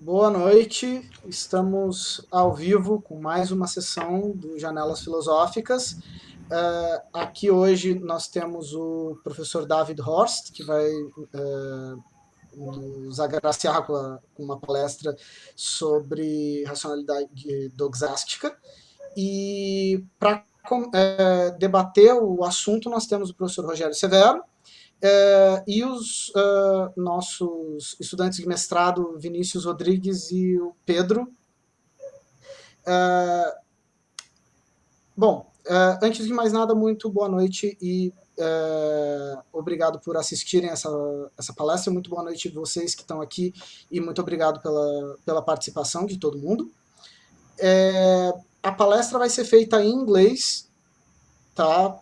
Boa noite, estamos ao vivo com mais uma sessão do Janelas Filosóficas. Aqui hoje nós temos o professor David Horst, que vai nos agraciar com uma palestra sobre racionalidade doxástica. E para debater o assunto, nós temos o professor Rogério Severo, e os nossos estudantes de mestrado, Vinicius, Rodrigues e o Pedro. Antes de mais nada, muito boa noite e obrigado por assistirem essa palestra. Muito boa noite a vocês que estão aqui e muito obrigado pela participação de todo mundo. A palestra vai ser feita em inglês, tá?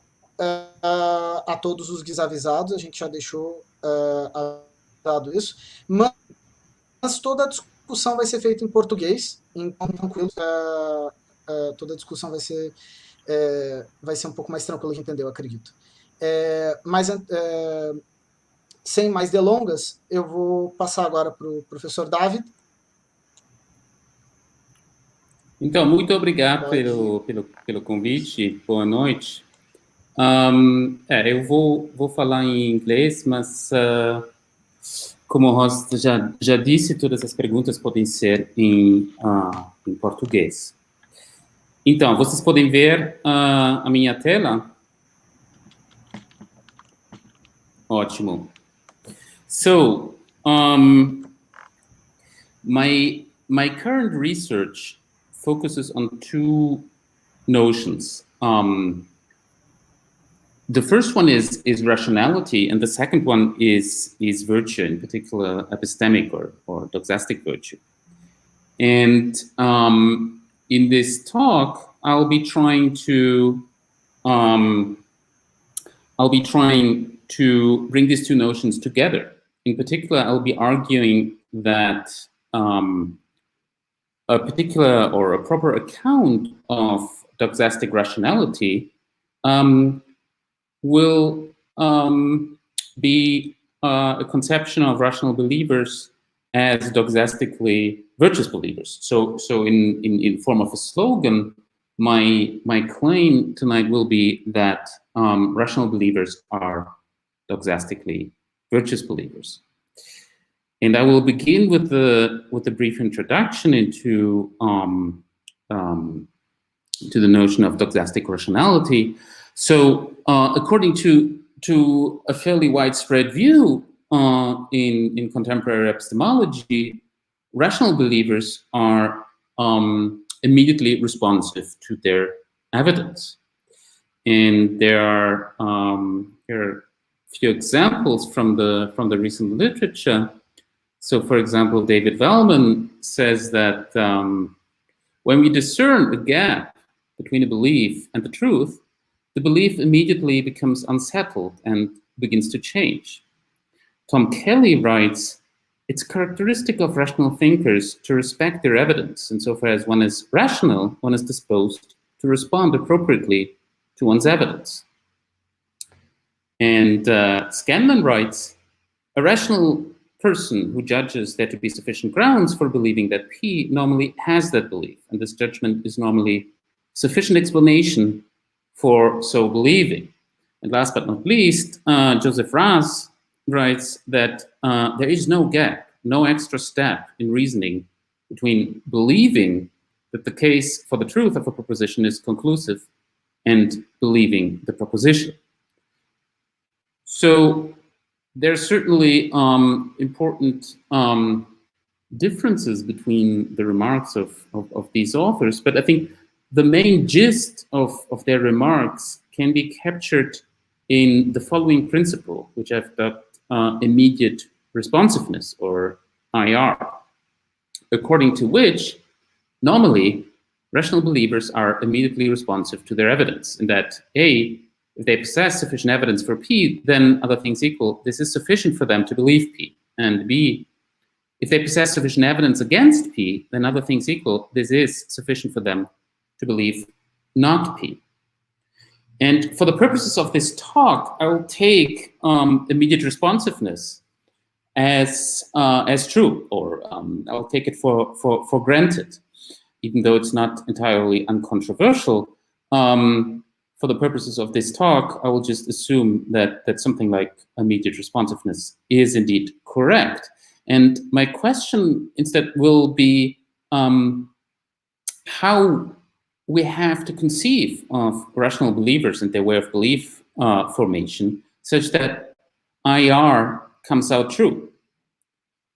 A todos os desavisados, a gente já deixou avisado isso, mas toda a discussão vai ser feita em português, então tranquilo, toda a discussão vai ser um pouco mais tranquila de entender, eu acredito. Mas sem mais delongas, eu vou passar agora para o professor David. Então, muito obrigado pelo convite, boa noite. Eu vou falar em inglês, mas como o Horst já disse, todas as perguntas podem ser em português. Então, vocês podem ver a minha tela? Ótimo. So, my current research focuses on two notions. The first one is rationality, and the second one is virtue, in particular epistemic or doxastic virtue. And in this talk, I'll be trying to bring these two notions together. In particular, I'll be arguing that a particular or a proper account of doxastic rationality will be a conception of rational believers as doxastically virtuous believers. So in form of a slogan, my claim tonight will be that rational believers are doxastically virtuous believers. And I will begin with a brief introduction into the notion of doxastic rationality. So, according to a fairly widespread view in contemporary epistemology, rational believers are immediately responsive to their evidence. And there are a few examples from the recent literature. So, for example, David Wellman says that when we discern a gap between a belief and the truth, the belief immediately becomes unsettled and begins to change. Tom Kelly writes, it's characteristic of rational thinkers to respect their evidence, insofar as one is rational, one is disposed to respond appropriately to one's evidence. And Scanlon writes, a rational person who judges there to be sufficient grounds for believing that P normally has that belief, and this judgment is normally sufficient explanation for so believing. And last but not least, Joseph Raz writes that there is no gap, no extra step in reasoning between believing that the case for the truth of a proposition is conclusive and believing the proposition. So there's certainly important differences between the remarks of these authors, but I think the main gist of their remarks can be captured in the following principle, which I've dubbed immediate responsiveness, or IR, according to which, normally, rational believers are immediately responsive to their evidence, and that A, if they possess sufficient evidence for P, then other things equal, this is sufficient for them to believe P, and B, if they possess sufficient evidence against P, then other things equal, this is sufficient for them to believe not P. And for the purposes of this talk, I will take immediate responsiveness as true, or I'll take it for granted, even though it's not entirely uncontroversial. For the purposes of this talk, I will just assume that something like immediate responsiveness is indeed correct. And my question instead will be how we have to conceive of rational believers and their way of belief formation such that IR comes out true.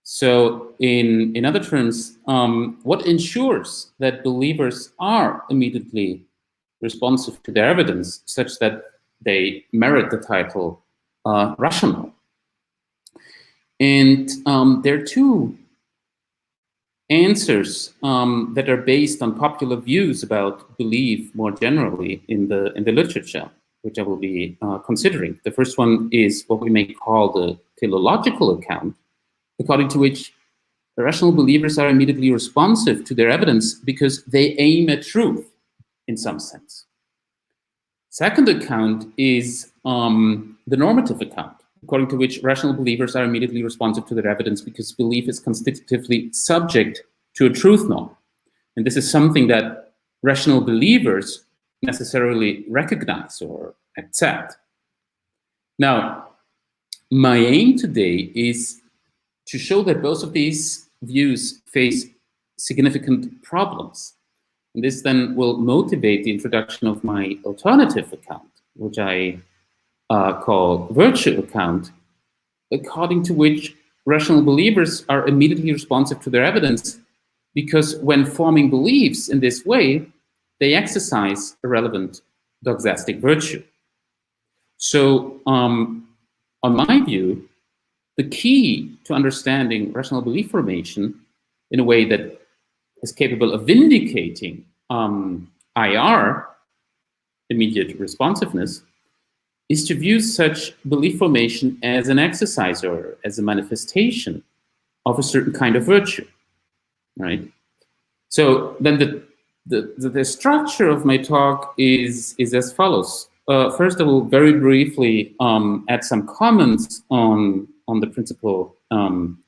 So in other terms, what ensures that believers are immediately responsive to their evidence such that they merit the title rational? And there are two answers that are based on popular views about belief more generally in the literature, which I will be considering. The first one is what we may call the teleological account, according to which rational believers are immediately responsive to their evidence because they aim at truth in some sense. Second account is the normative account, according to which rational believers are immediately responsive to their evidence because belief is constitutively subject to a truth norm. And this is something that rational believers necessarily recognize or accept. Now, my aim today is to show that both of these views face significant problems. And this then will motivate the introduction of my alternative account, which I call virtue account, according to which rational believers are immediately responsive to their evidence because when forming beliefs in this way, they exercise a relevant doxastic virtue. So on my view, the key to understanding rational belief formation in a way that is capable of vindicating IR, immediate responsiveness, is to view such belief formation as an exercise or as a manifestation of a certain kind of virtue, right? So then the structure of my talk is as follows. First, I will very briefly add some comments on the principle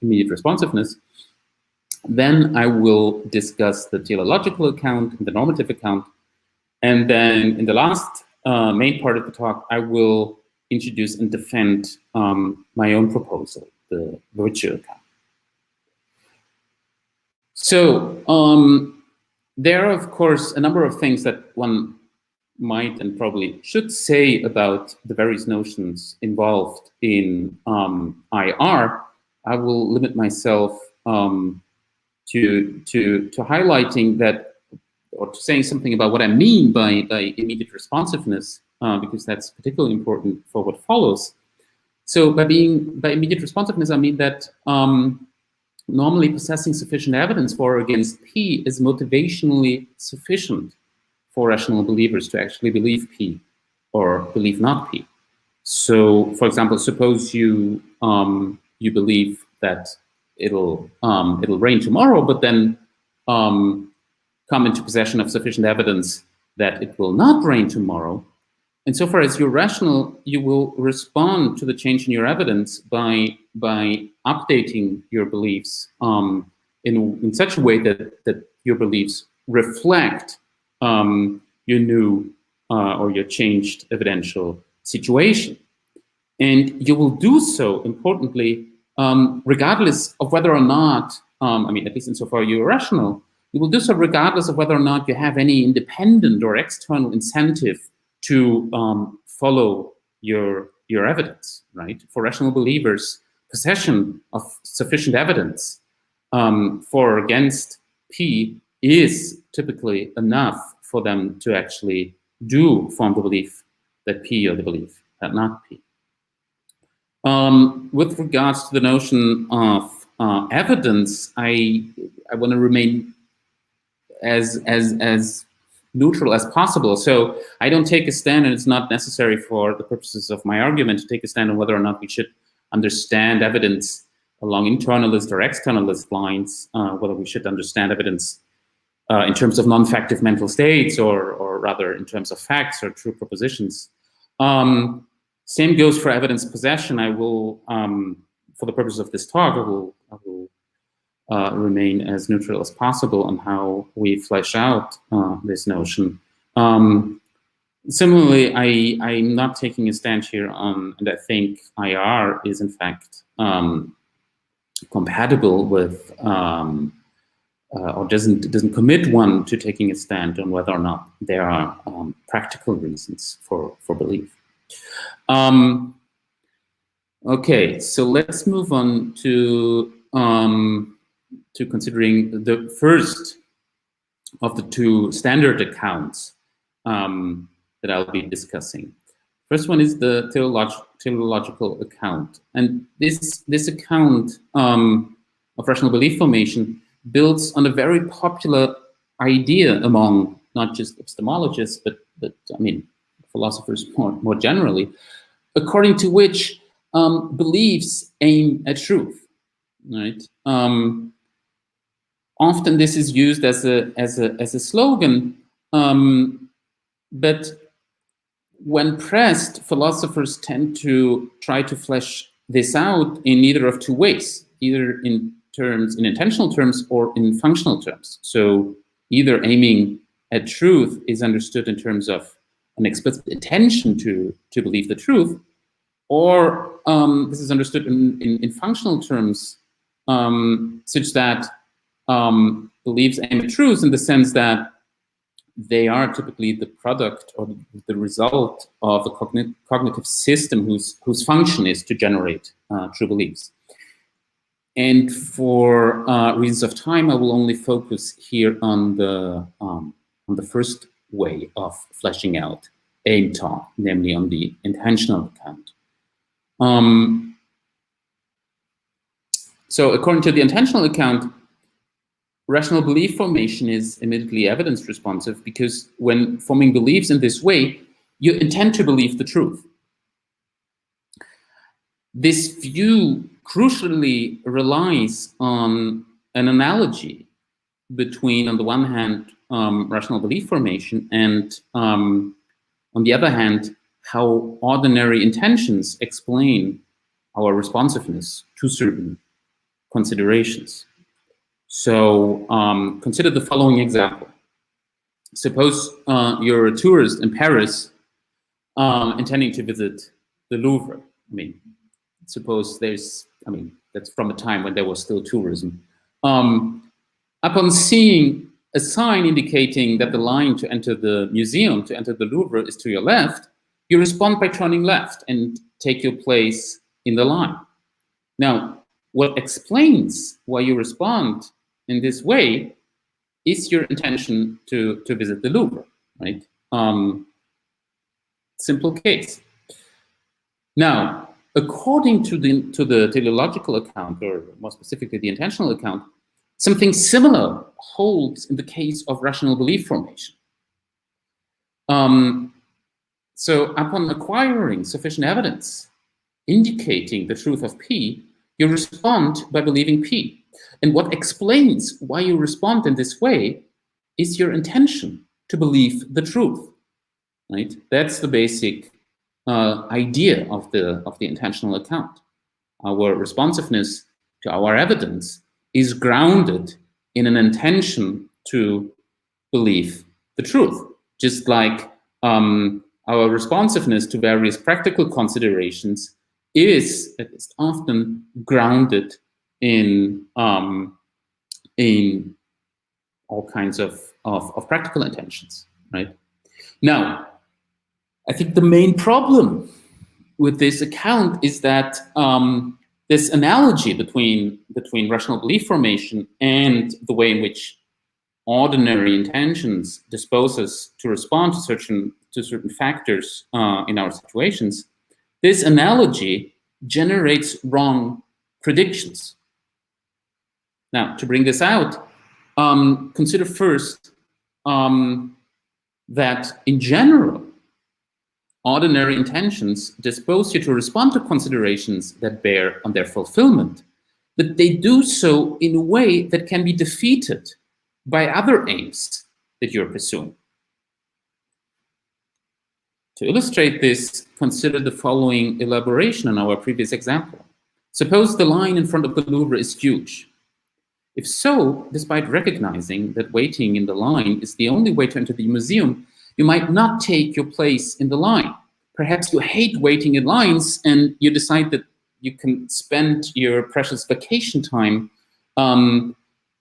immediate responsiveness. Then I will discuss the teleological account and the normative account. And then in the last main part of the talk, I will introduce and defend my own proposal, the virtue account. So there are, of course, a number of things that one might and probably should say about the various notions involved in IR. I will limit myself to highlighting that, or to saying something about what I mean by immediate responsiveness, because that's particularly important for what follows. So by immediate responsiveness, I mean that normally possessing sufficient evidence for or against P is motivationally sufficient for rational believers to actually believe P or believe not P. So, for example, suppose you believe that it'll rain tomorrow, but then come into possession of sufficient evidence that it will not rain tomorrow. And so far as you're rational, you will respond to the change in your evidence by updating your beliefs in such a way that your beliefs reflect your new or your changed evidential situation. And you will do so, importantly, regardless of whether or not, I mean, at least insofar you're rational, you will do so regardless of whether or not you have any independent or external incentive to follow your evidence, right? For rational believers, possession of sufficient evidence for or against P is typically enough for them to actually form the belief that P or the belief that not P. With regards to the notion of evidence, I want to remain as neutral as possible. So I don't take a stand, and it's not necessary for the purposes of my argument to take a stand on whether or not we should understand evidence along internalist or externalist lines, whether we should understand evidence in terms of non-factive mental states or rather in terms of facts or true propositions. Same goes for evidence possession. I will for the purpose of this talk, I will remain as neutral as possible on how we flesh out this notion. Similarly, I'm not taking a stand here on, and I think IR is in fact compatible with, or doesn't commit one to taking a stand on whether or not there are practical reasons for belief. Okay, so let's move on to considering the first of the two standard accounts that I'll be discussing. First one is the teleological account, and this account of rational belief formation builds on a very popular idea among not just epistemologists, but I mean philosophers more generally, according to which beliefs aim at truth, right? Often this is used as a slogan, but when pressed, philosophers tend to try to flesh this out in either of two ways, either in intentional terms or in functional terms. So either aiming at truth is understood in terms of an explicit intention to believe the truth, or this is understood in functional terms, such that beliefs aim at truth in the sense that they are typically the product or the result of a cognitive system whose function is to generate true beliefs. And for reasons of time, I will only focus here on the first way of fleshing out aim talk, namely on the intentional account. So according to the intentional account, rational belief formation is admittedly evidence responsive because when forming beliefs in this way, you intend to believe the truth. This view crucially relies on an analogy between, on the one hand, rational belief formation and, on the other hand, how ordinary intentions explain our responsiveness to certain considerations. So consider the following example. Suppose you're a tourist in Paris intending to visit the Louvre. I mean, suppose that's from a time when there was still tourism. Upon seeing a sign indicating that the line to enter the museum, to enter the Louvre, is to your left, you respond by turning left and take your place in the line. Now, what explains why you respond in this way is your intention to visit the Louvre, right? Simple case. Now, according to the teleological account, or more specifically the intentional account, something similar holds in the case of rational belief formation. So upon acquiring sufficient evidence indicating the truth of P, you respond by believing P. And what explains why you respond in this way is your intention to believe the truth, right? That's the basic idea of the intentional account. Our responsiveness to our evidence is grounded in an intention to believe the truth, just like our responsiveness to various practical considerations is at least often grounded in all kinds of practical intentions, right? Now, I think the main problem with this account is that this analogy between rational belief formation and the way in which ordinary intentions dispose us to respond to certain factors in our situations, this analogy generates wrong predictions. Now, to bring this out, consider first that in general, ordinary intentions dispose you to respond to considerations that bear on their fulfillment, but they do so in a way that can be defeated by other aims that you're pursuing. To illustrate this, consider the following elaboration on our previous example. Suppose the line in front of the Louvre is huge. If so, despite recognizing that waiting in the line is the only way to enter the museum, you might not take your place in the line. Perhaps you hate waiting in lines and you decide that you can spend your precious vacation time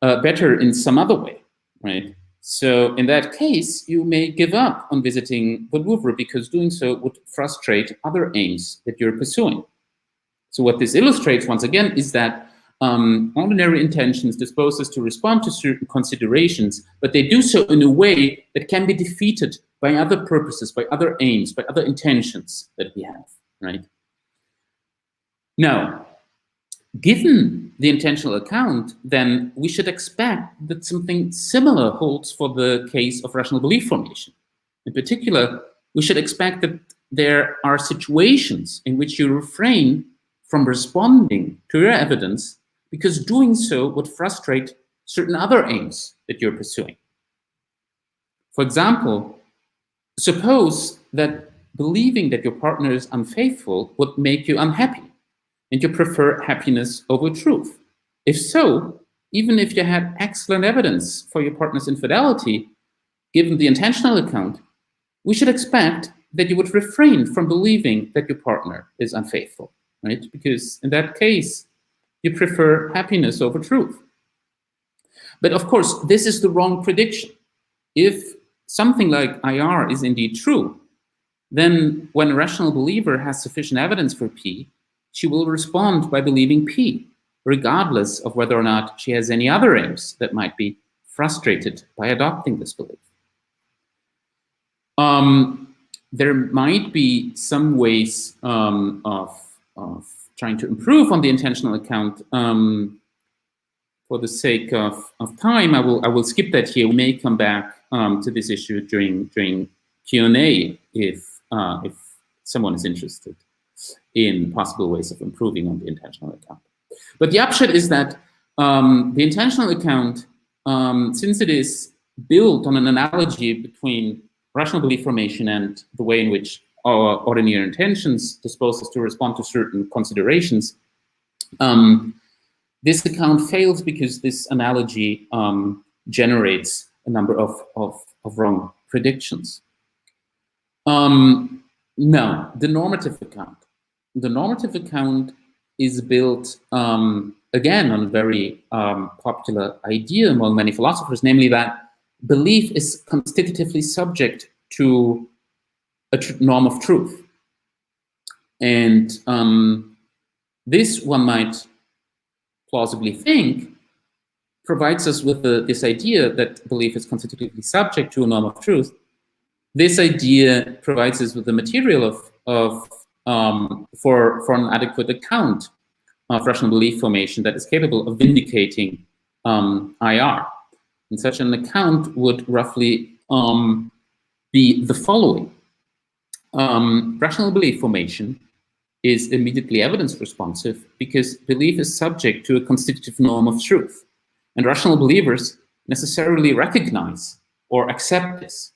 better in some other way, right? So in that case, you may give up on visiting the Louvre because doing so would frustrate other aims that you're pursuing. So what this illustrates, once again, is that ordinary intentions dispose us to respond to certain considerations, but they do so in a way that can be defeated by other purposes, by other aims, by other intentions that we have, right? Now, given the intentional account, then we should expect that something similar holds for the case of rational belief formation. In particular, we should expect that there are situations in which you refrain from responding to your evidence because doing so would frustrate certain other aims that you're pursuing. For example, suppose that believing that your partner is unfaithful would make you unhappy, and you prefer happiness over truth. If so, even if you had excellent evidence for your partner's infidelity, given the intentional account, we should expect that you would refrain from believing that your partner is unfaithful, right? Because in that case, you prefer happiness over truth. But of course, this is the wrong prediction. If something like IR is indeed true, then when a rational believer has sufficient evidence for P, she will respond by believing P, regardless of whether or not she has any other aims that might be frustrated by adopting this belief. There might be some ways of trying to improve on the intentional account. For the sake of time, I will skip that here. We may come back to this issue during Q&A if someone is interested in possible ways of improving on the intentional account. But the upshot is that the intentional account, since it is built on an analogy between rational belief formation and the way in which our ordinary intentions dispose us to respond to certain considerations, this account fails because this analogy generates a number of wrong predictions. Now, the normative account. The normative account is built, again, on a very popular idea among many philosophers, namely that belief is constitutively subject to a norm of truth. And this, one might plausibly think, provides us with this idea that belief is constitutively subject to a norm of truth. This idea provides us with the material for an adequate account of rational belief formation that is capable of vindicating IR. And such an account would roughly be the following. Rational belief formation is immediately evidence responsive because belief is subject to a constitutive norm of truth. And rational believers necessarily recognize or accept this.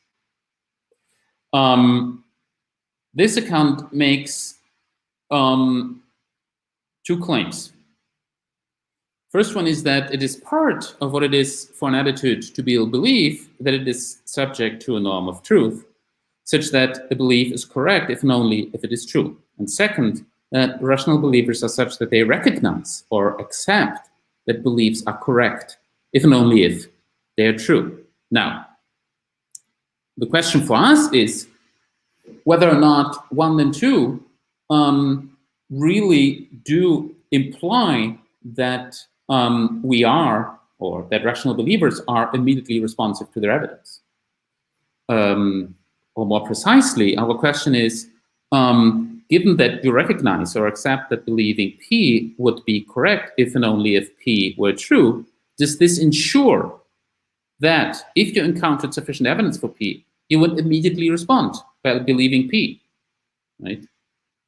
This account makes two claims. First one is that it is part of what it is for an attitude to be a belief that it is subject to a norm of truth, such that a belief is correct if and only if it is true. And second, that rational believers are such that they recognize or accept that beliefs are correct if and only if they are true. Now, the question for us is whether or not 1 and 2 really do imply that we are, or that rational believers are immediately responsive to their evidence. Or more precisely, our question is, given that you recognize or accept that believing P would be correct if and only if P were true, does this ensure that if you encountered sufficient evidence for P, you would immediately respond by believing P, right?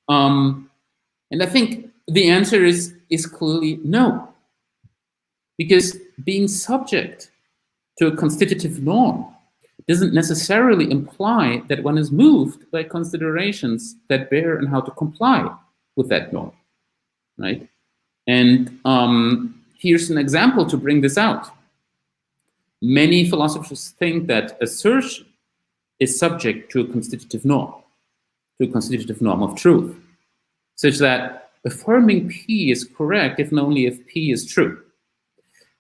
And I think the answer is clearly no. Because being subject to a constitutive norm doesn't necessarily imply that one is moved by considerations that bear on how to comply with that norm, right? And here's an example to bring this out. Many philosophers think that assertion is subject to a constitutive norm of truth, such that affirming P is correct if and only if P is true.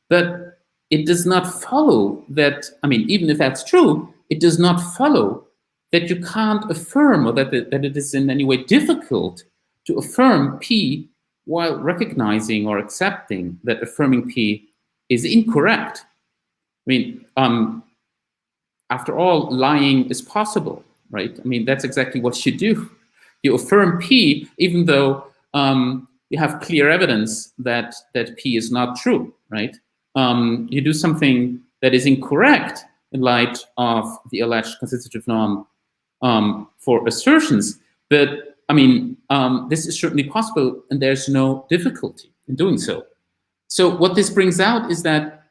But it does not follow that, I mean, even if that's true, it does not follow that you can't affirm, or that it is in any way difficult to affirm P while recognizing or accepting that affirming P is incorrect. I mean, after all, lying is possible, right? I mean, that's exactly what you do. You affirm P, even though you have clear evidence that P is not true, right? You do something that is incorrect in light of the alleged constitutive norm for assertions. But I mean, this is certainly possible, and there's no difficulty in doing so. So what this brings out is that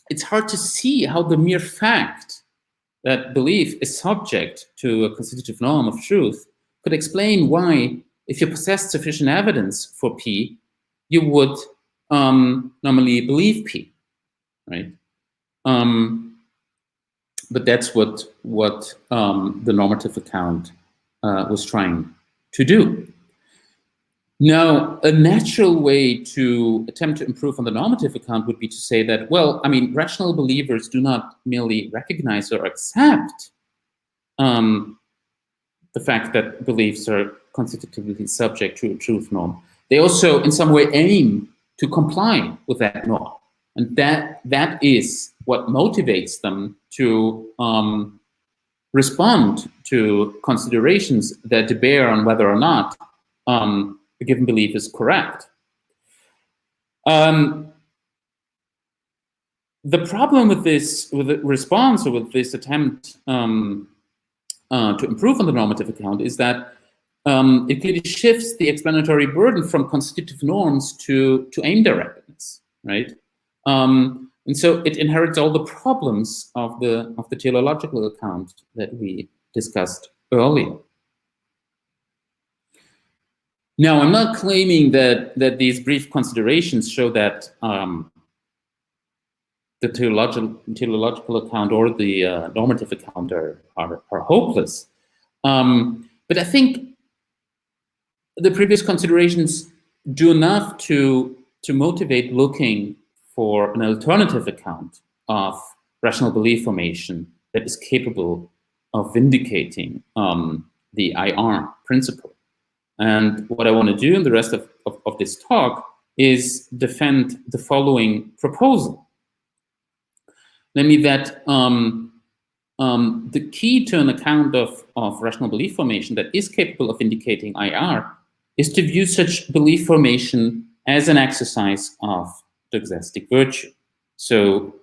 it's hard to see how the mere fact that belief is subject to a constitutive norm of truth could explain why, if you possessed sufficient evidence for P, you would normally believe P, right? But that's what the normative account was trying to do. Now, a natural way to attempt to improve on the normative account would be to say that, well, I mean, rational believers do not merely recognize or accept the fact that beliefs are constitutively subject to a truth norm. They also, in some way, aim to comply with that norm. And that is what motivates them to respond to considerations that bear on whether or not a given belief is correct. The problem with this, with the response, or with this attempt to improve on the normative account, is that it clearly shifts the explanatory burden from constitutive norms to aim directness, right? And so it inherits all the problems of the teleological account that we discussed earlier. Now, I'm not claiming that these brief considerations show that the teleological account or the normative account are hopeless. But I think the previous considerations do enough to motivate looking for an alternative account of rational belief formation that is capable of vindicating the IR principle. And what I want to do in the rest of this talk is defend the following proposal. Namely that the key to an account of rational belief formation that is capable of indicating IR is to view such belief formation as an exercise of doxastic virtue. So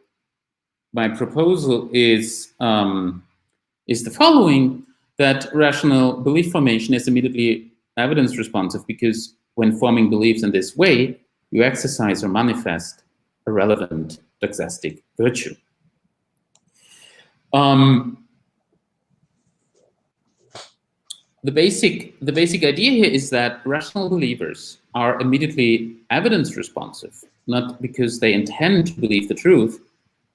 my proposal is the following, that rational belief formation is immediately evidence responsive because when forming beliefs in this way, you exercise or manifest a relevant doxastic virtue. The basic idea here is that rational believers are immediately evidence responsive, not because they intend to believe the truth,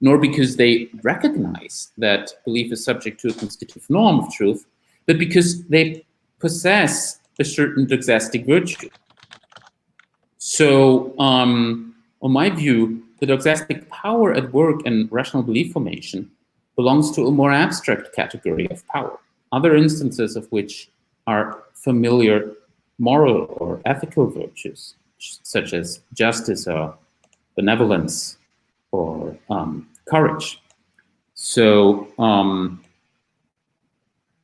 nor because they recognize that belief is subject to a constitutive norm of truth, but because they possess a certain doxastic virtue. So, on my view, the doxastic power at work in rational belief formation belongs to a more abstract category of power, other instances of which are familiar moral or ethical virtues, such as justice or benevolence or courage. So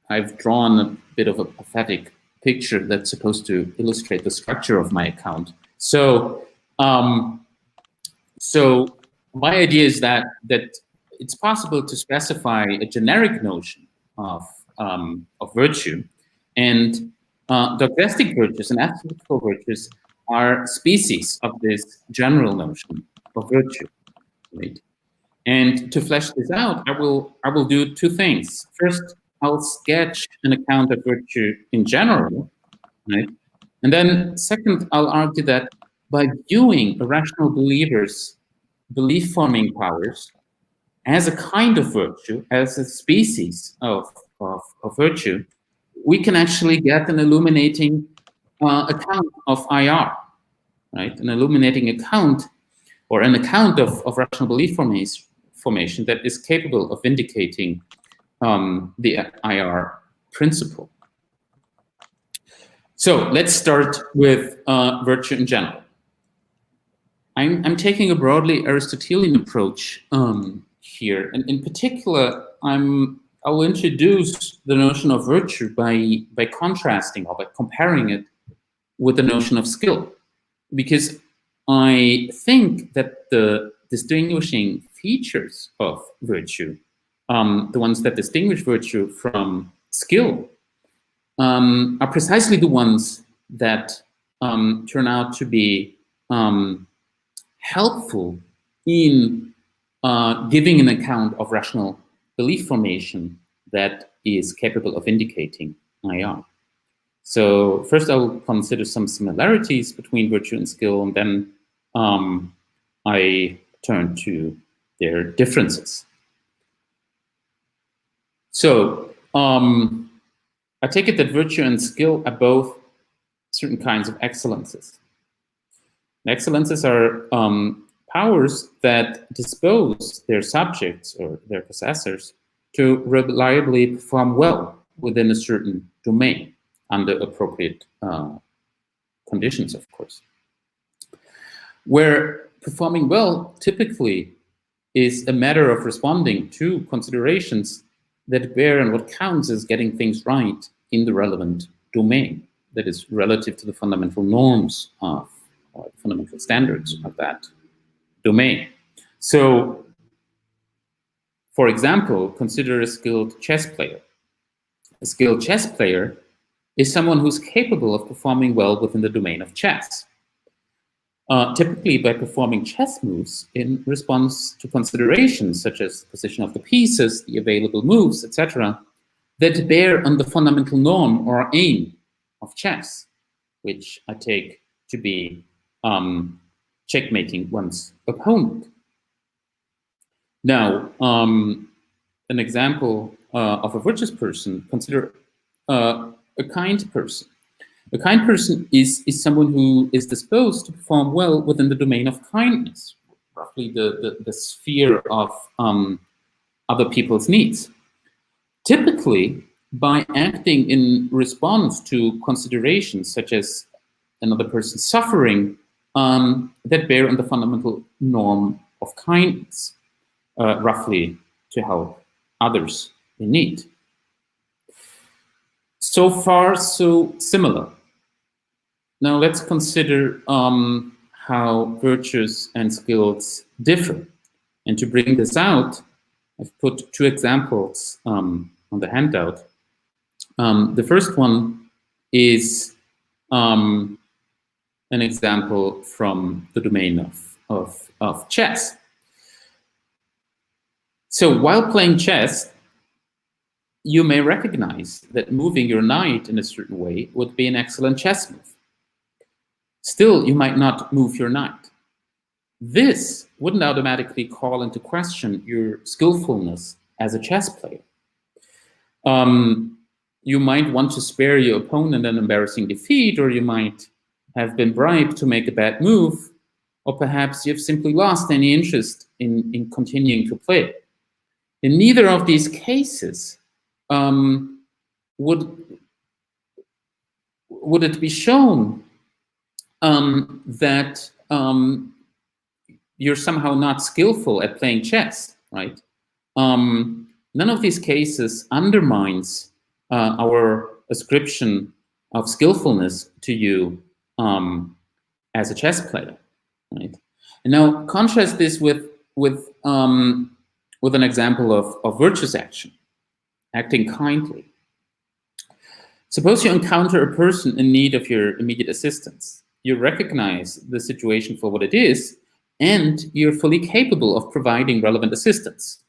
I've drawn a bit of a pathetic picture that's supposed to illustrate the structure of my account. So, so my idea is that it's possible to specify a generic notion of virtue, and doxastic virtues and ethical virtues are species of this general notion of virtue, right? And to flesh this out, I will do two things. First, I'll sketch an account of virtue in general, right? And then second, I'll argue that by viewing a rational believer's belief-forming powers as a kind of virtue, as a species of virtue, we can actually get an illuminating account of IR, right? An illuminating account, or an account of rational belief formation that is capable of vindicating the IR principle. So let's start with virtue in general. I'm taking a broadly Aristotelian approach here, and in particular, I'll introduce the notion of virtue by contrasting or by comparing it with the notion of skill, because I think that the distinguishing features of virtue, the ones that distinguish virtue from skill, are precisely the ones that turn out to be helpful in giving an account of rational belief formation that is capable of indicating IR. So first I'll consider some similarities between virtue and skill, and then I turn to their differences. So I take it that virtue and skill are both certain kinds of excellences. Excellences are powers that dispose their subjects or their possessors to reliably perform well within a certain domain under appropriate conditions, of course. Where performing well typically is a matter of responding to considerations that bear on what counts as getting things right in the relevant domain, that is relative to the fundamental norms of, or fundamental standards of that domain. So, for example, consider a skilled chess player. A skilled chess player is someone who's capable of performing well within the domain of chess, typically by performing chess moves in response to considerations such as the position of the pieces, the available moves, etc., that bear on the fundamental norm or aim of chess, which I take to be checkmating one's opponent. Now, an example of a virtuous person, consider a kind person. A kind person is someone who is disposed to perform well within the domain of kindness, roughly the sphere of other people's needs. Typically, by acting in response to considerations such as another person's suffering that bear on the fundamental norm of kindness, roughly to help others in need. So far, so similar. Now let's consider how virtues and skills differ. And to bring this out, I've put two examples on the handout. The first one is an example from the domain of chess. So while playing chess, you may recognize that moving your knight in a certain way would be an excellent chess move. Still, you might not move your knight. This wouldn't automatically call into question your skillfulness as a chess player. You might want to spare your opponent an embarrassing defeat, or you might have been bribed to make a bad move, or perhaps you've simply lost any interest in continuing to play. In neither of these cases would it be shown that you're somehow not skillful at playing chess, right? None of these cases undermines our ascription of skillfulness to you as a chess player, right? And now contrast this with an example of virtuous action, acting kindly. Suppose you encounter a person in need of your immediate assistance. You recognize the situation for what it is, and you're fully capable of providing relevant assistance.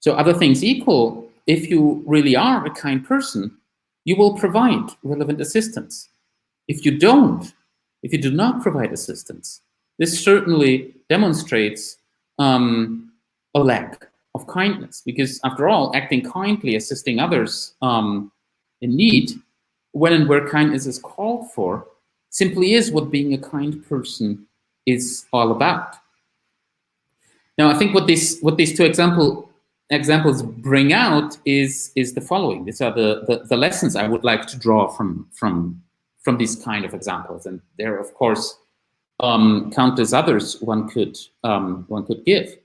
So other things equal, if you really are a kind person, you will provide relevant assistance. if you do not provide assistance, this certainly demonstrates a lack of kindness, because after all, acting kindly, assisting others in need, when and where kindness is called for, simply is what being a kind person is all about. Now, I think what these two examples bring out is the following. These are the lessons I would like to draw from these kind of examples, and there are, of course, countless others one could give.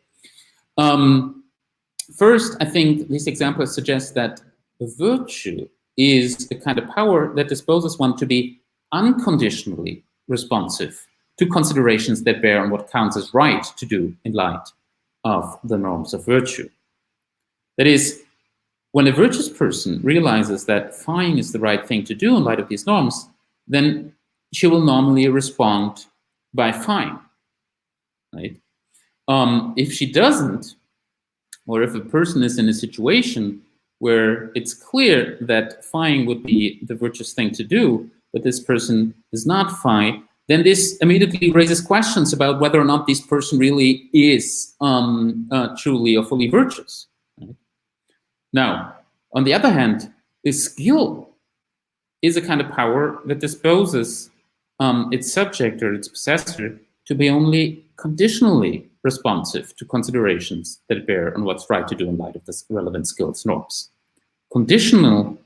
First, I think these examples suggest that virtue is a kind of power that disposes one to be unconditionally responsive to considerations that bear on what counts as right to do in light of the norms of virtue. That is, when a virtuous person realizes that fine is the right thing to do in light of these norms, then she will normally respond by fine, right? If she doesn't, or if a person is in a situation where it's clear that fine would be the virtuous thing to do, but this person is not fine, then this immediately raises questions about whether or not this person really is truly or fully virtuous. Right? Now, on the other hand, this skill is a kind of power that disposes its subject or its possessor to be only conditionally responsive to considerations that bear on what's right to do in light of the relevant skills norms. Conditional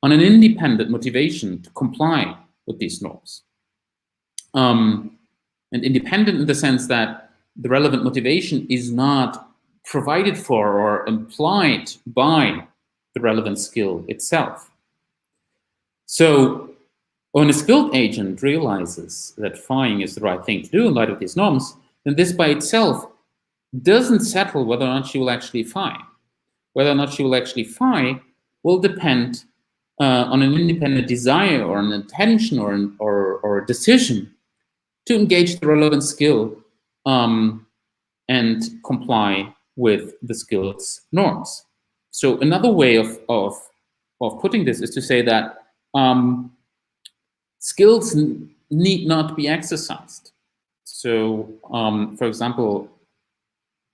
on an independent motivation to comply with these norms. And independent in the sense that the relevant motivation is not provided for or implied by the relevant skill itself. So when a skilled agent realizes that fine is the right thing to do in light of these norms, then this by itself doesn't settle whether or not she will actually fine. Whether or not she will actually fine will depend on an independent desire or an intention or a decision to engage the relevant skill and comply with the skill's norms. So another way of putting this is to say that skills need not be exercised. So, for example,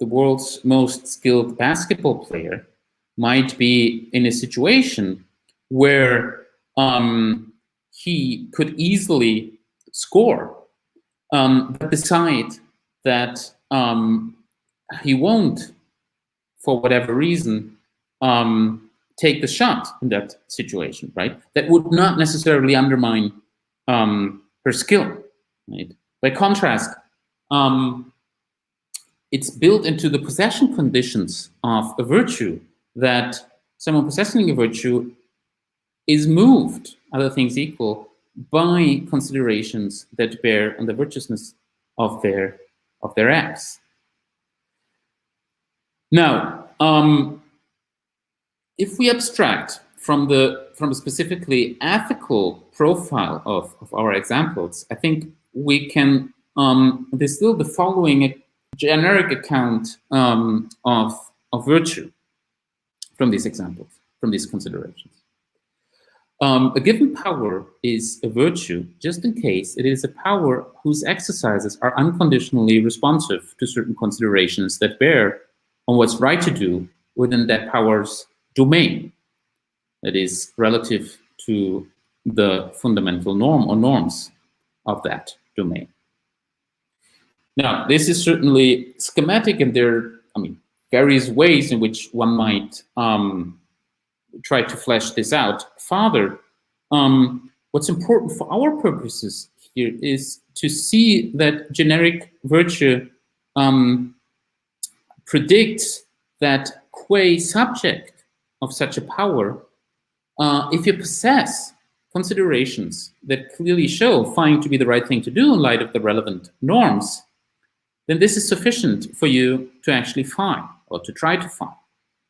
the world's most skilled basketball player might be in a situation where he could easily score, but decide that he won't, for whatever reason, take the shot in that situation, right? That would not necessarily undermine her skill, right? By contrast, it's built into the possession conditions of a virtue that someone possessing a virtue is moved, other things equal, by considerations that bear on the virtuousness of their acts. Now, if we abstract from a specifically ethical profile of our examples, I think we can distill the following generic account of virtue from these examples, from these considerations. A given power is a virtue just in case it is a power whose exercises are unconditionally responsive to certain considerations that bear on what's right to do within that power's domain, that is relative to the fundamental norm or norms of that domain. Now, this is certainly schematic, and there are, various ways in which one might try to flesh this out further. What's important for our purposes here is to see that generic virtue predicts that qua subject of such a power, if you possess considerations that clearly show fine to be the right thing to do in light of the relevant norms, then this is sufficient for you to actually fine or to try to fine,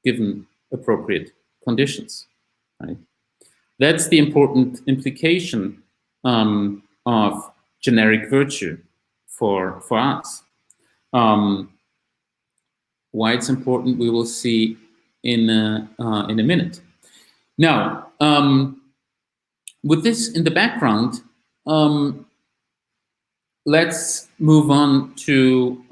given appropriate conditions. Right? That's the important implication of generic virtue for us. Why it's important, we will see in a minute. Now, with this in the background, let's move on to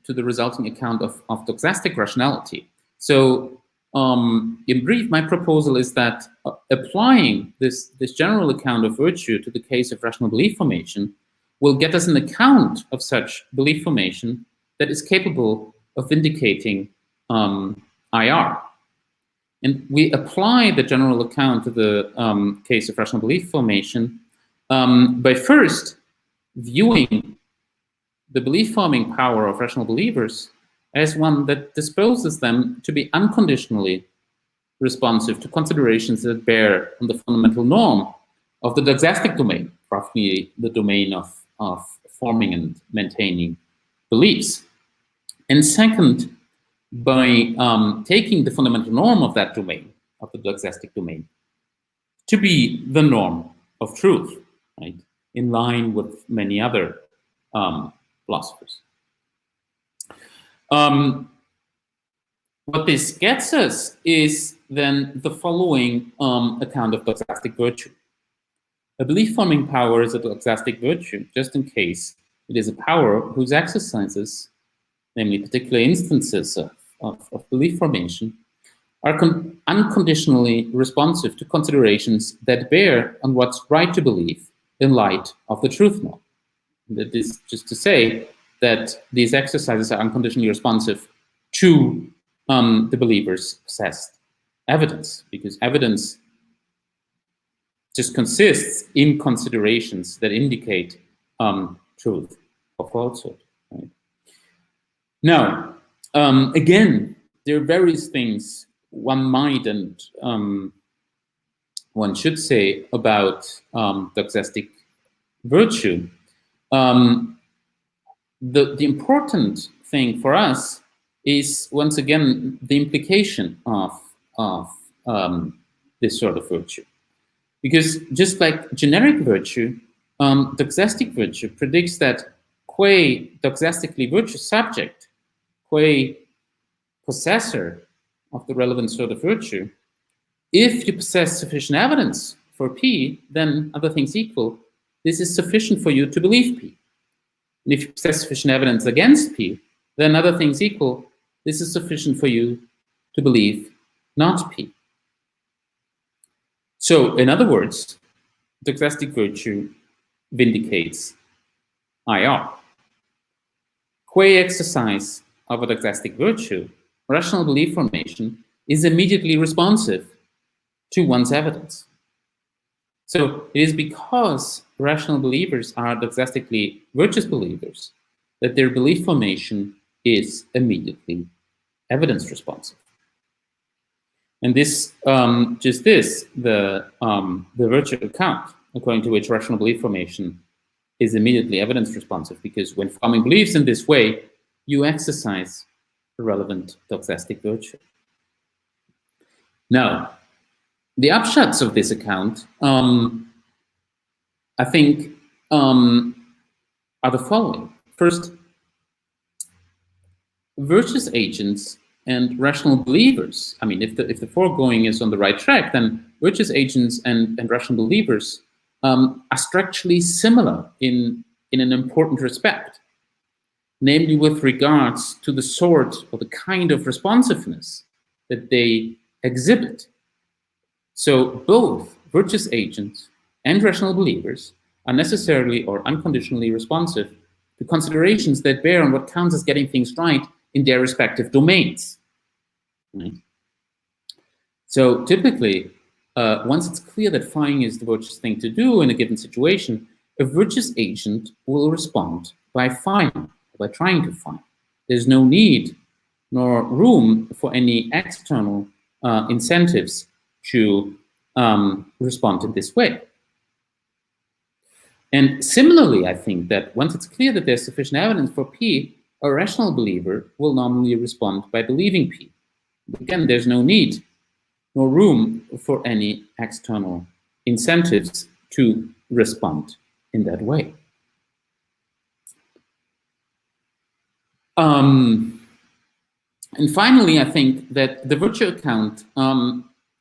the resulting account of doxastic rationality. So, in brief, my proposal is that applying this general account of virtue to the case of rational belief formation will get us an account of such belief formation that is capable of vindicating IR. And we apply the general account to the case of rational belief formation by first viewing the belief-forming power of rational believers as one that disposes them to be unconditionally responsive to considerations that bear on the fundamental norm of the doxastic domain, roughly the domain of forming and maintaining beliefs. And second, by taking the fundamental norm of that domain, of the doxastic domain, to be the norm of truth, right, in line with many other philosophers. What this gets us is then the following account of doxastic virtue. A belief-forming power is a doxastic virtue, just in case it is a power whose exercises, namely particular instances of belief formation, are unconditionally responsive to considerations that bear on what's right to believe in light of the truth norm. That is just to say that these exercises are unconditionally responsive to the believer's possessed evidence, because evidence just consists in considerations that indicate truth or falsehood. Right? Now, again, there are various things one might and one should say about doxastic virtue. The important thing for us is, once again, the implication of this sort of virtue. Because just like generic virtue, doxastic virtue predicts that qua doxastically virtuous subject, qua possessor of the relevant sort of virtue, if you possess sufficient evidence for P, then other things equal, this is sufficient for you to believe P. And if you possess sufficient evidence against P, then other things equal, this is sufficient for you to believe not P. So, in other words, doxastic virtue vindicates IR. Qua exercise of a doxastic virtue, rational belief formation is immediately responsive to one's evidence. So it is because rational believers are doxastically virtuous believers that their belief formation is immediately evidence responsive. And this, the virtue account, according to which rational belief formation is immediately evidence responsive, because when forming beliefs in this way, you exercise the relevant doxastic virtue. Now, the upshots of this account, I think, are the following. First, virtuous agents and rational believers, I mean, if the foregoing is on the right track, then virtuous agents and rational believers are structurally similar in an important respect, namely with regards to the sort or the kind of responsiveness that they exhibit. So both virtuous agents and rational believers are necessarily or unconditionally responsive to considerations that bear on what counts as getting things right in their respective domains. Right? So typically, once it's clear that fying is the virtuous thing to do in a given situation, a virtuous agent will respond by fying, by trying to fy. There's no need nor room for any external incentives to respond in this way. And similarly, I think that once it's clear that there's sufficient evidence for P, a rational believer will normally respond by believing P. Again, there's no need nor room for any external incentives to respond in that way. And finally, I think that the virtue account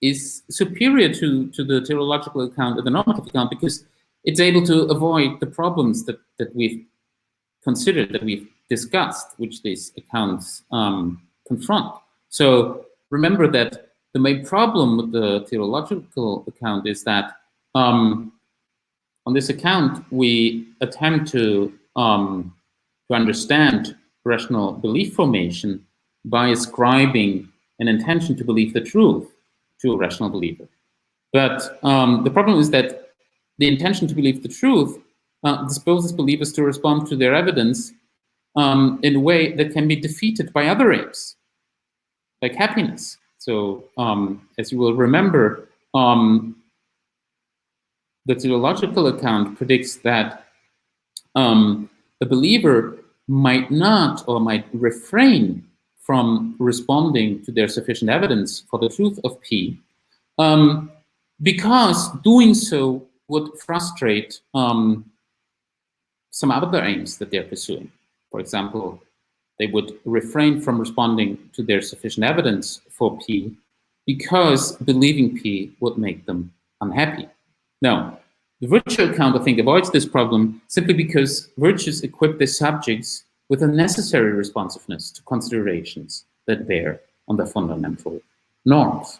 is superior to the teleological account or the normative account because it's able to avoid the problems that we've considered, that we've discussed, which these accounts confront. So remember that the main problem with the teleological account is that on this account, we attempt to understand rational belief formation by ascribing an intention to believe the truth to a rational believer. But the problem is that the intention to believe the truth disposes believers to respond to their evidence in a way that can be defeated by other aims, like happiness. So, as you will remember, the teleological account predicts that a believer might not or might refrain from responding to their sufficient evidence for the truth of P, because doing so would frustrate some other aims that they're pursuing. For example, they would refrain from responding to their sufficient evidence for P because believing P would make them unhappy. Now, the virtue account, I think, avoids this problem simply because virtues equip their subjects with a necessary responsiveness to considerations that bear on the fundamental norms.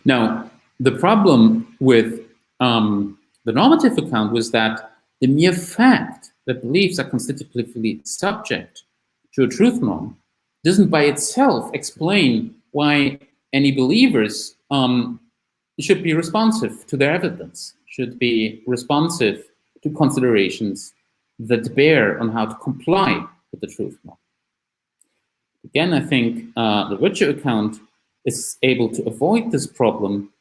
Now, the problem with the normative account was that the mere fact that beliefs are constitutively subject to a truth norm doesn't by itself explain why any believers should be responsive to their evidence, should be responsive to considerations that bear on how to comply with the truth norm. Again, I think the virtue account is able to avoid this problem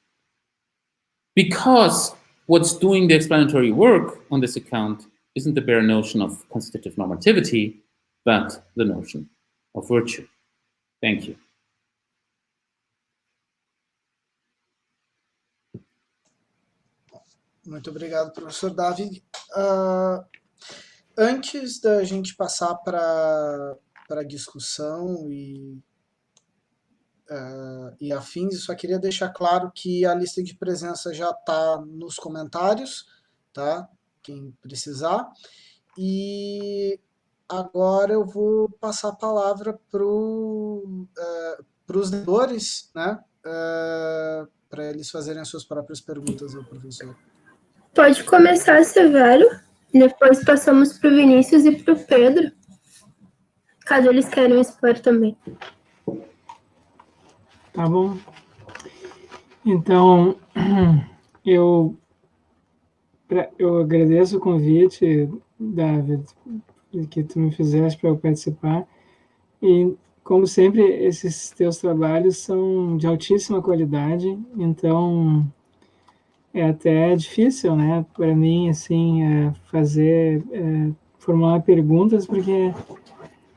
because what's doing the explanatory work on this account isn't the bare notion of constitutive normativity, but the notion of virtue. Thank you. Muito obrigado, professor Davi. Antes da gente passar para a discussão e afins, eu só queria deixar claro que a lista de presença já está nos comentários, tá? Quem precisar. E agora eu vou passar a palavra para os debatedores, né? Para eles fazerem as suas próprias perguntas ao professor. Pode começar, Severo. Depois passamos para o Vinicius e para o Pedro, caso eles queiram expor também. Tá bom. Então, eu agradeço o convite, David, que tu me fizeste para eu participar. E, como sempre, esses teus trabalhos são de altíssima qualidade, então é até difícil, né, para mim, assim, formular perguntas, porque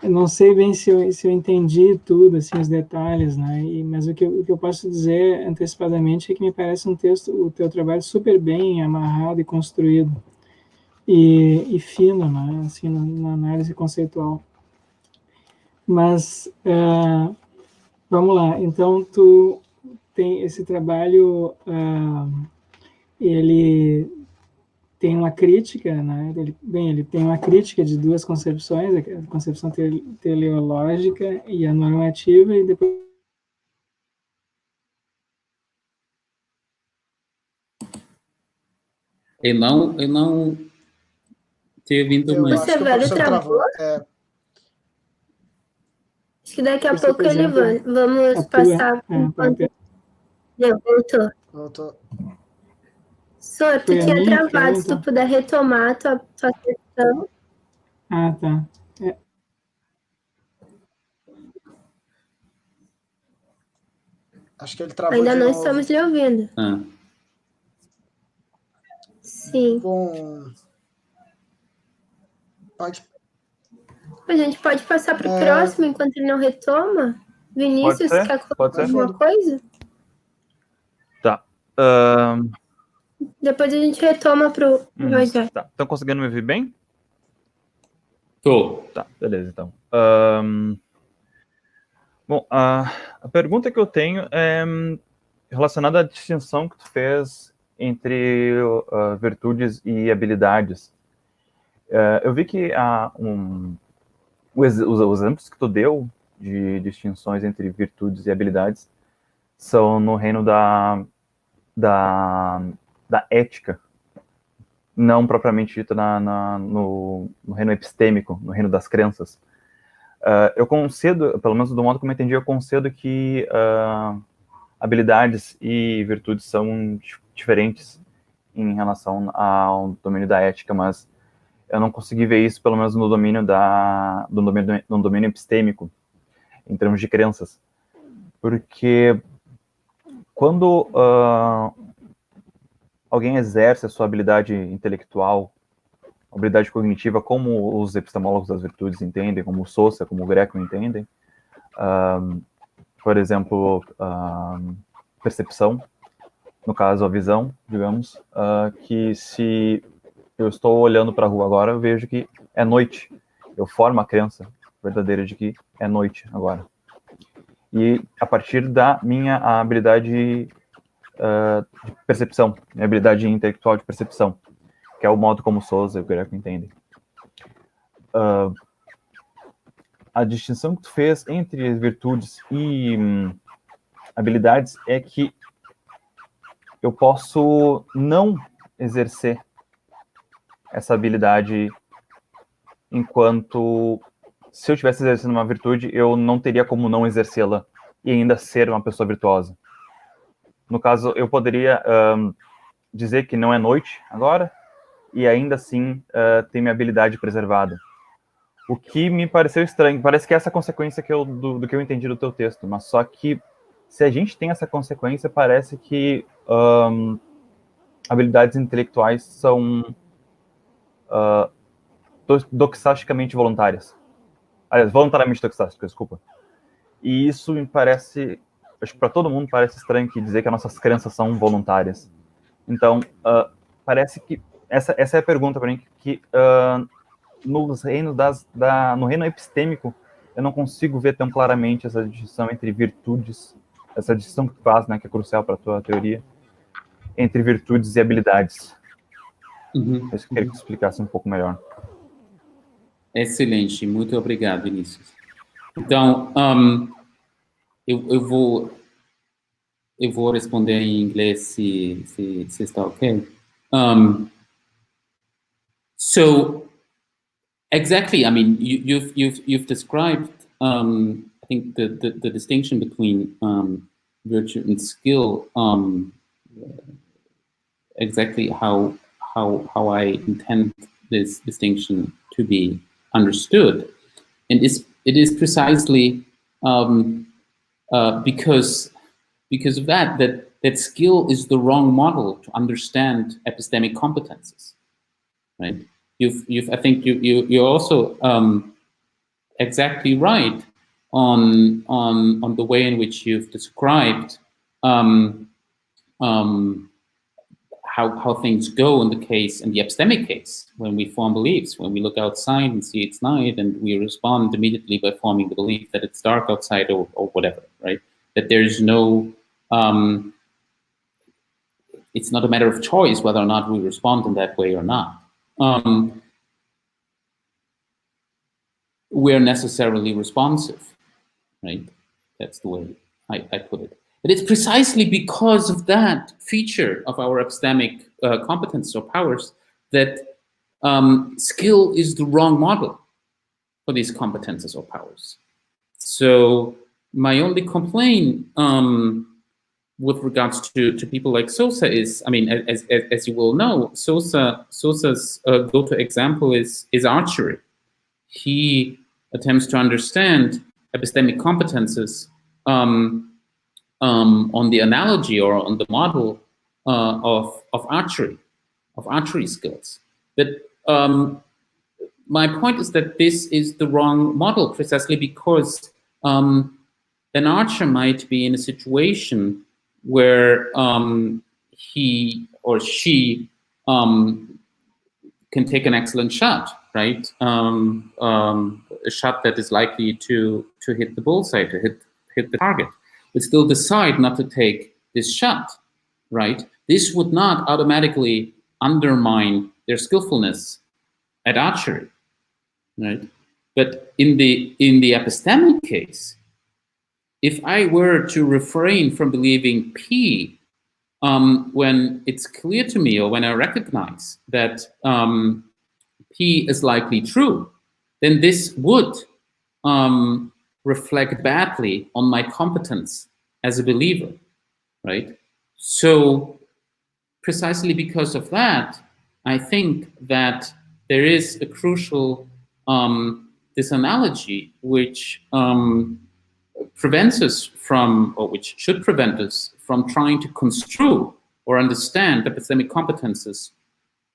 eu não sei bem se eu entendi tudo, assim, os detalhes, né, mas o que eu posso dizer antecipadamente é que me parece o teu trabalho super bem amarrado e construído, e fino, né, assim, na análise conceitual. Mas, vamos lá, então tu tem esse trabalho, ele tem uma crítica, né? Ele tem uma crítica de duas concepções, a concepção teleológica e a normativa, e depois Eu não tinha vindo mais. O Severo travou. Acho que daqui a pouco ele vai. Vamos passar. Voltou. Sor, tu tinha travado, se tu puder retomar a tua sessão. Ah, tá. Acho que ele travou Ainda de não novo. estamos lhe ouvindo. Sim. Bom, A gente pode passar para o próximo enquanto ele não retoma? Vinícius, quer colocar alguma coisa? Tá. Depois a gente retoma para o Rogério. Tá. Estão conseguindo me ouvir bem? Tô. Tá, beleza, então. Bom, a pergunta que eu tenho é relacionado à distinção que tu fez entre virtudes e habilidades, eu vi que os exemplos que tu deu de distinções entre virtudes e habilidades são no reino da ética, não propriamente dito no reino epistêmico, no reino das crenças. Eu concedo, pelo menos do modo como eu entendi, eu concedo que habilidades e virtudes são diferentes em relação ao domínio da ética, mas eu não consegui ver isso, pelo menos no domínio no domínio epistêmico, em termos de crenças. Porque quando alguém exerce a sua habilidade intelectual, habilidade cognitiva, como os epistemólogos das virtudes entendem, como o Sousa, como o Greco entendem, por exemplo, percepção, no caso a visão, digamos, que se eu estou olhando para a rua agora, eu vejo que é noite. Eu formo a crença verdadeira de que é noite agora. E a partir da minha habilidade de percepção, minha habilidade intelectual de percepção, que é o modo como Sousa e o Greco entendem. A distinção que tu fez entre virtudes e habilidades é que eu posso não exercer essa habilidade enquanto, se eu estivesse exercendo uma virtude, eu não teria como não exercê-la e ainda ser uma pessoa virtuosa. No caso, eu poderia dizer que não é noite agora e ainda assim ter minha habilidade preservada. O que me pareceu estranho, parece que é essa consequência do que eu entendi do teu texto, mas só que se a gente tem essa consequência, parece que habilidades intelectuais são doxasticamente voluntárias. Aliás, voluntariamente doxásticas, desculpa. E isso me parece, acho que para todo mundo parece estranho que dizer que as nossas crenças são voluntárias. Então, parece que, essa é a pergunta para mim, que no reino epistêmico, eu não consigo ver tão claramente essa distinção entre virtudes, essa distinção que tu faz, né, que é crucial para a tua teoria, entre virtudes e habilidades. Eu queria que tu explicasse um pouco melhor. Excelente, muito obrigado, Vinicius. Então, eu vou responder em inglês se está ok. So, exactly, I mean, you've described, I think the distinction between virtue and skill, exactly how I intend this distinction to be understood, and it is precisely because of that skill is the wrong model to understand epistemic competences, right? I think you're also exactly right on the way in which you've described how things go in the epistemic case, when we form beliefs, when we look outside and see it's night, and we respond immediately by forming the belief that it's dark outside or whatever, right? That there's no, it's not a matter of choice whether or not we respond in that way or not. We're necessarily responsive, right? That's the way I put it. But it's precisely because of that feature of our epistemic competence or powers that skill is the wrong model for these competences or powers. So my only complaint with regards to people like Sosa is, I mean, as you will know, Sosa's go-to example is archery. He attempts to understand epistemic competences on the analogy or on the model of archery skills. But my point is that this is the wrong model, precisely because an archer might be in a situation where he or she can take an excellent shot, right? A shot that is likely to hit the bullseye, to hit the target, but still decide not to take this shot, right, this would not automatically undermine their skillfulness at archery, right? But in the epistemic case, if I were to refrain from believing P when it's clear to me, or when I recognize that P is likely true, then this would reflect badly on my competence as a believer, right? So precisely because of that, I think that there is a crucial disanalogy which prevents us from, or which should prevent us from, trying to construe or understand epistemic competences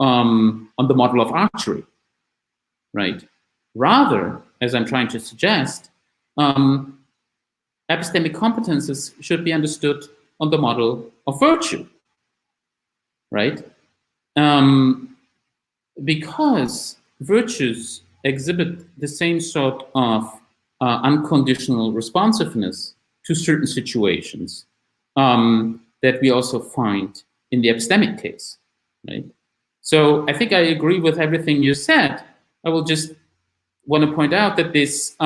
on the model of archery, right? Rather, as I'm trying to suggest, epistemic competences should be understood on the model of virtue, right? Because virtues exhibit the same sort of unconditional responsiveness to certain situations that we also find in the epistemic case, right? So I think I agree with everything you said. I will just want to point out that this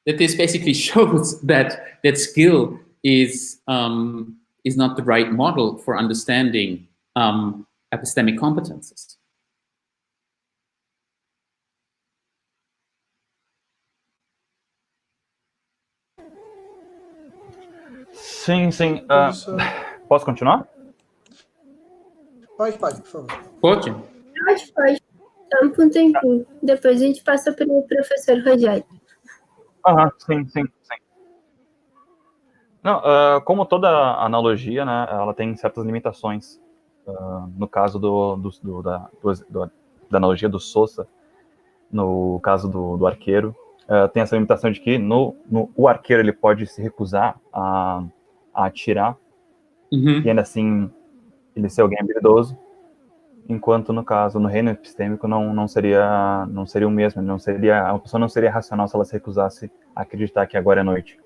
basically shows that skill is not the right model for understanding epistemic competences. Sim, sim. Posso continuar? Pode, por favor. Pode? Pode. Tampa um tempinho. Depois a gente passa para o professor Rogério. Sim. Não, como toda analogia, né, ela tem certas limitações. No caso da analogia do Sousa, no caso do arqueiro, tem essa limitação de que o arqueiro ele pode se recusar a atirar, e ainda assim ele ser alguém habilidoso, enquanto no caso, no reino epistêmico, não seria o mesmo, a pessoa não seria racional se ela se recusasse a acreditar que agora é noite.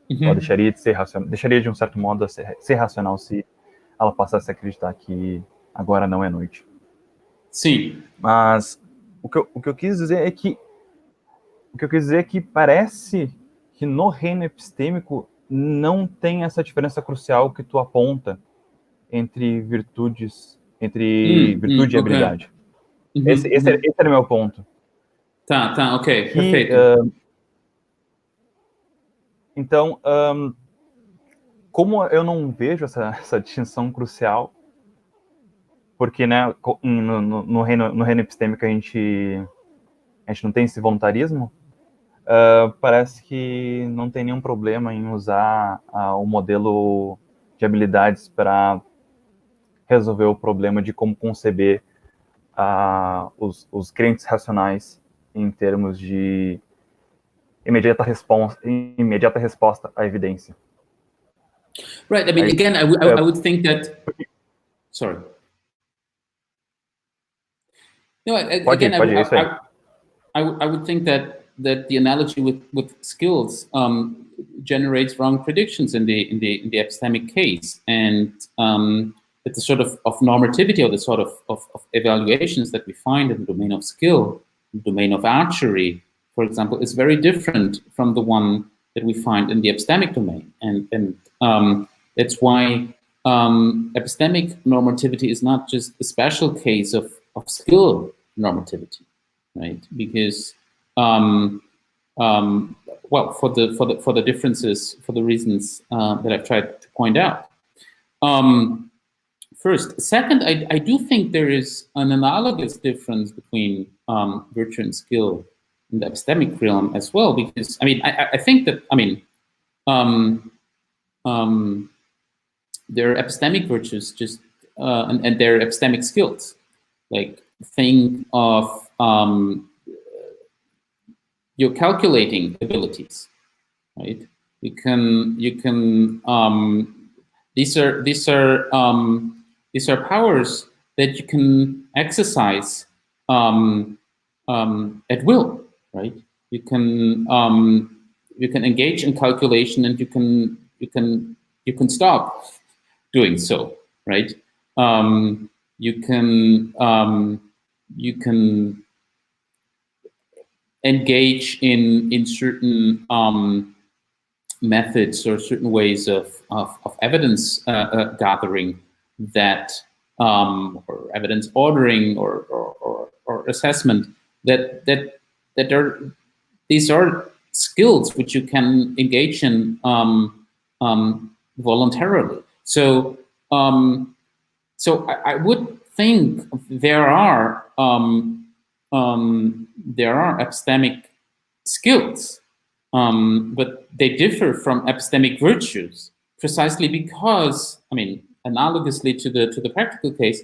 Ela deixaria de ser racional, deixaria de um certo modo ser racional se ela passasse a acreditar que agora não é noite. Sim. Mas o que eu quis dizer é que parece que no reino epistêmico não tem essa diferença crucial que tu aponta entre virtude e habilidade. Esse era o meu ponto. Tá, ok, perfeito. Então, como eu não vejo essa distinção crucial, porque, né, no reino epistêmico a gente não tem esse voluntarismo, parece que não tem nenhum problema em usar o modelo de habilidades para resolver o problema de como conceber os crentes racionais em termos de imediata resposta à evidência. Right. I mean, again, I would think that. Sorry. No, again, I would think that the analogy with skills generates wrong predictions in the epistemic case, and that the sort of normativity, or the sort of evaluations that we find in the domain of skill, the domain of archery, for example, is very different from the one that we find in the epistemic domain, and that's why epistemic normativity is not just a special case of skill normativity, right? Because well, for the differences, for the reasons that I've tried to point out. First. Second, I do think there is an analogous difference between virtue and skill in the epistemic realm as well, because I mean, I think that, I mean, there are epistemic virtues just and there are epistemic skills. Like, think of your calculating abilities, right? You can these are powers that you can exercise at will, right? You can engage in calculation, and you can stop doing so, right? You can engage in certain methods or certain ways of evidence gathering that or evidence ordering or assessment these are skills which you can engage in voluntarily. So I would think there are epistemic skills, but they differ from epistemic virtues precisely because, I mean, analogously to the practical case,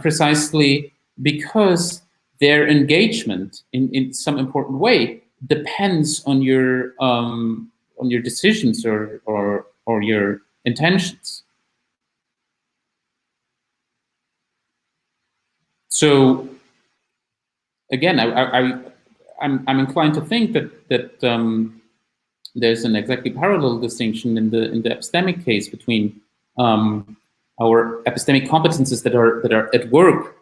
precisely because their engagement in some important way depends on your decisions or your intentions. So again, I'm inclined to think that there's an exactly parallel distinction in the epistemic case between our epistemic competences that are at work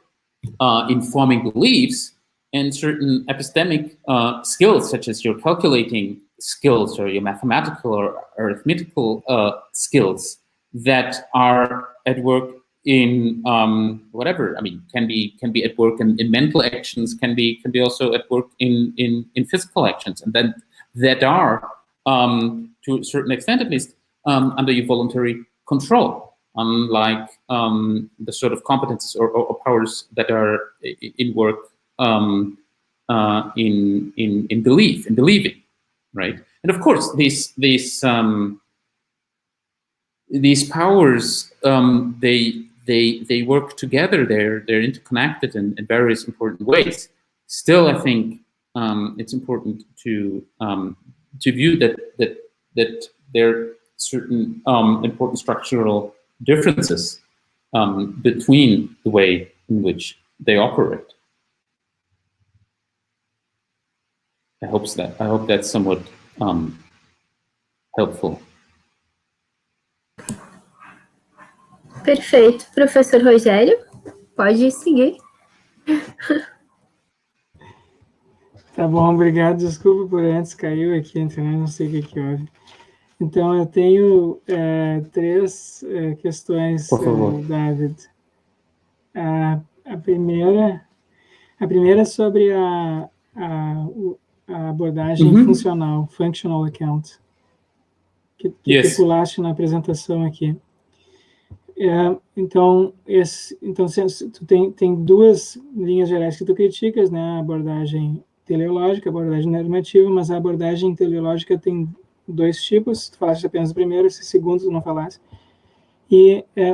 in forming beliefs, and certain epistemic skills, such as your calculating skills or your mathematical or arithmetical skills, that are at work in whatever. I mean, can be at work in mental actions, can be also at work in physical actions, and then that are to a certain extent, at least, under your voluntary control, unlike the sort of competences or powers that are in work in believing, right? And of course, these powers, they work together. They're interconnected in various important ways. Still, I think it's important to view that there are certain important structural differences between the way in which they operate. I hope that's somewhat helpful. Perfeito. Professor Rogério, pode seguir. Tá bom, obrigado. Desculpa por antes, caiu aqui, entendeu? Não sei o que houve. Então, eu tenho três questões, David. A primeira é sobre a abordagem funcional, functional account, que pulaste na apresentação aqui. Então, tu tem duas linhas gerais que tu criticas, né? A abordagem teleológica, a abordagem normativa, mas a abordagem teleológica tem dois tipos. Tu falaste apenas o primeiro, esse segundo tu não falaste.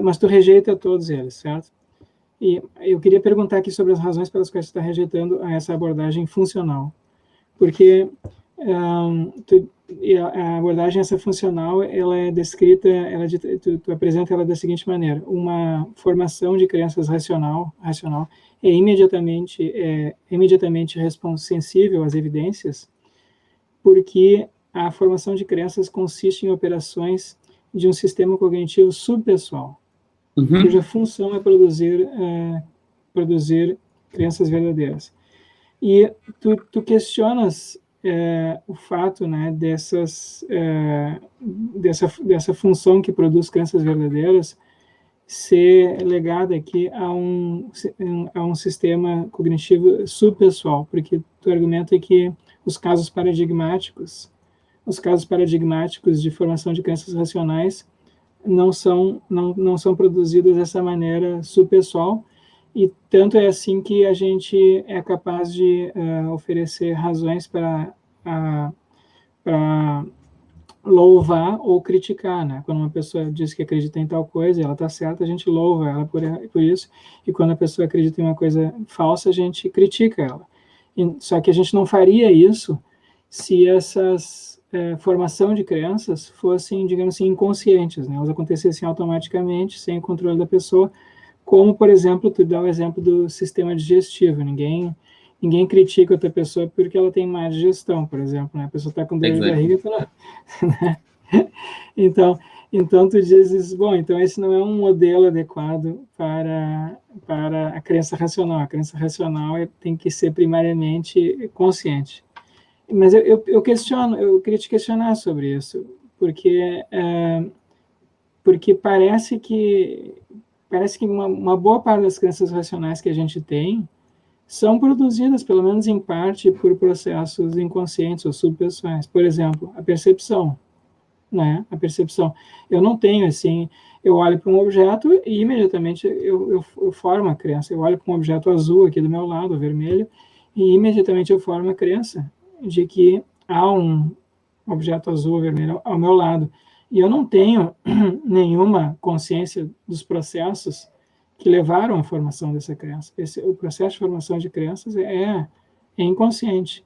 Mas tu rejeita todos eles, certo? E eu queria perguntar aqui sobre as razões pelas quais tu está rejeitando essa abordagem funcional. Porque a abordagem essa funcional, ela é descrita, tu apresenta ela da seguinte maneira: uma formação de crenças racional é imediatamente sensível às evidências, porque a formação de crenças consiste em operações de um sistema cognitivo subpessoal, cuja função é produzir crenças verdadeiras. E tu questionas o fato, né, dessa função que produz crenças verdadeiras ser legada aqui a um sistema cognitivo subpessoal, porque tu argumenta que os casos paradigmáticos de formação de crenças racionais não são produzidos dessa maneira subpessoal, e tanto é assim que a gente é capaz de oferecer razões para louvar ou criticar, né? Quando uma pessoa diz que acredita em tal coisa e ela está certa, a gente louva ela por isso, e quando a pessoa acredita em uma coisa falsa, a gente critica ela. Só que a gente não faria isso se essas formação de crenças fossem, digamos assim, inconscientes, né? Elas acontecessem automaticamente, sem o controle da pessoa, como, por exemplo, tu dá o exemplo do sistema digestivo. Ninguém critica outra pessoa porque ela tem má digestão, por exemplo, né? A pessoa está com dor de barriga, né? Então tu dizes, bom, então esse não é um modelo adequado para a crença racional. A crença racional tem que ser primariamente consciente. Mas eu queria te questionar sobre isso, porque parece que uma boa parte das crenças racionais que a gente tem são produzidas, pelo menos em parte, por processos inconscientes ou subpessoais. Por exemplo, a percepção, né? A percepção. Eu não tenho, assim, eu olho para um objeto e imediatamente eu formo a crença. Eu olho para um objeto azul aqui do meu lado, vermelho, e imediatamente eu formo a crença de que há um objeto azul ou vermelho ao meu lado. E eu não tenho nenhuma consciência dos processos que levaram à formação dessa crença. O processo de formação de crenças é inconsciente.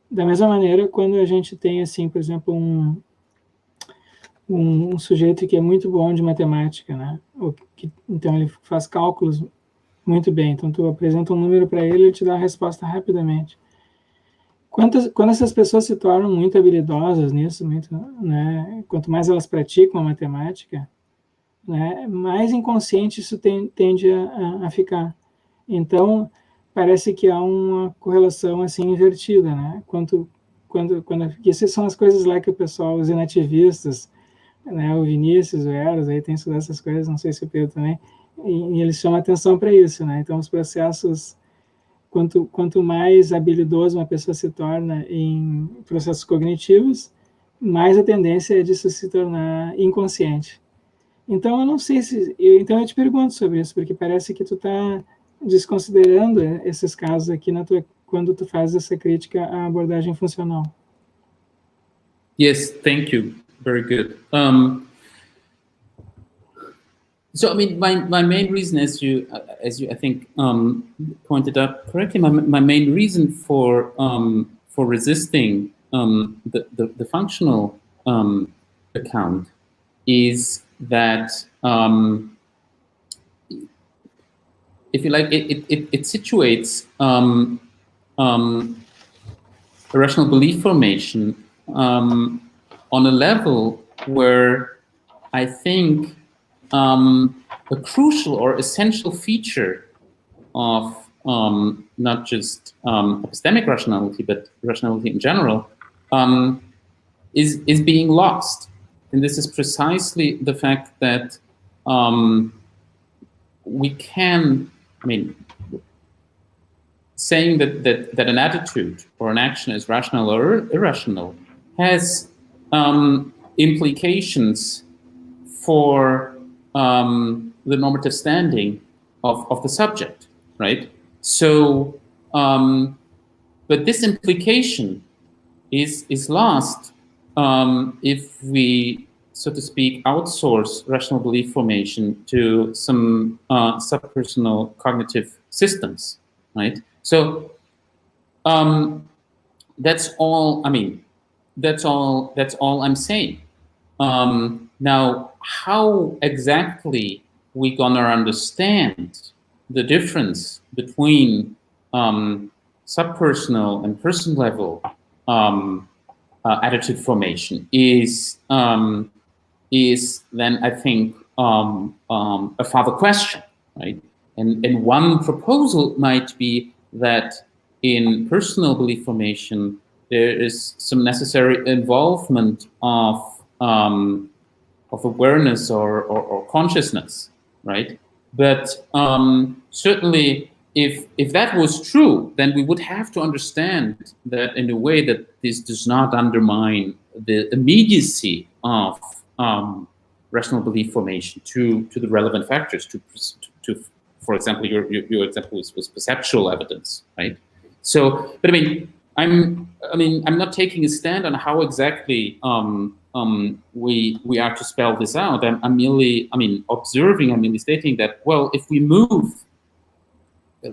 Da mesma maneira, quando a gente tem, assim, por exemplo, um sujeito que é muito bom de matemática, né? Então, ele faz cálculos muito bem. Então, tu apresenta um número para ele, ele te dá a resposta rapidamente. Quando essas pessoas se tornam muito habilidosas nisso, né? Quanto mais elas praticam a matemática, né, mais inconsciente isso tende a ficar. Então, parece que há uma correlação assim invertida, né? Essas são as coisas lá que o pessoal, os inativistas, né, o Vinicius, o Eros, aí tem estudado essas coisas, não sei se o Pedro também, e eles chamam atenção para isso, né? Então, os processos, quanto mais habilidoso uma pessoa se torna em processos cognitivos, mais a tendência é disso se tornar inconsciente. Então, eu não sei se... Então, eu te pergunto sobre isso, porque parece que tu está desconsiderando esses casos aqui quando tu faz essa crítica à abordagem funcional. Yes, thank you. Very good. So, I mean, my main reason, as you I think pointed out correctly, my main reason for resisting the functional account is that, if you like, it situates irrational belief formation on a level where I think a crucial or essential feature of not just epistemic rationality, but rationality in general, is being lost. And this is precisely the fact that we can, I mean, saying that an attitude or an action is rational or irrational has implications for the normative standing of the subject, right? So, but this implication is lost if we, so to speak, outsource rational belief formation to some subpersonal cognitive systems, right? So that's all. I mean, that's all I'm saying. Now, how exactly we gonna understand the difference between subpersonal and person level attitude formation is then, I think, a further question, right? And one proposal might be that in personal belief formation there is some necessary involvement of awareness or consciousness, right? But certainly, if that was true, then we would have to understand that in a way that this does not undermine the immediacy of rational belief formation to the relevant factors. To for example, your example was perceptual evidence, right? So, but I mean, I'm not taking a stand on how exactly we are to spell this out. I'm merely, observing. I'm merely stating that, well, if we move,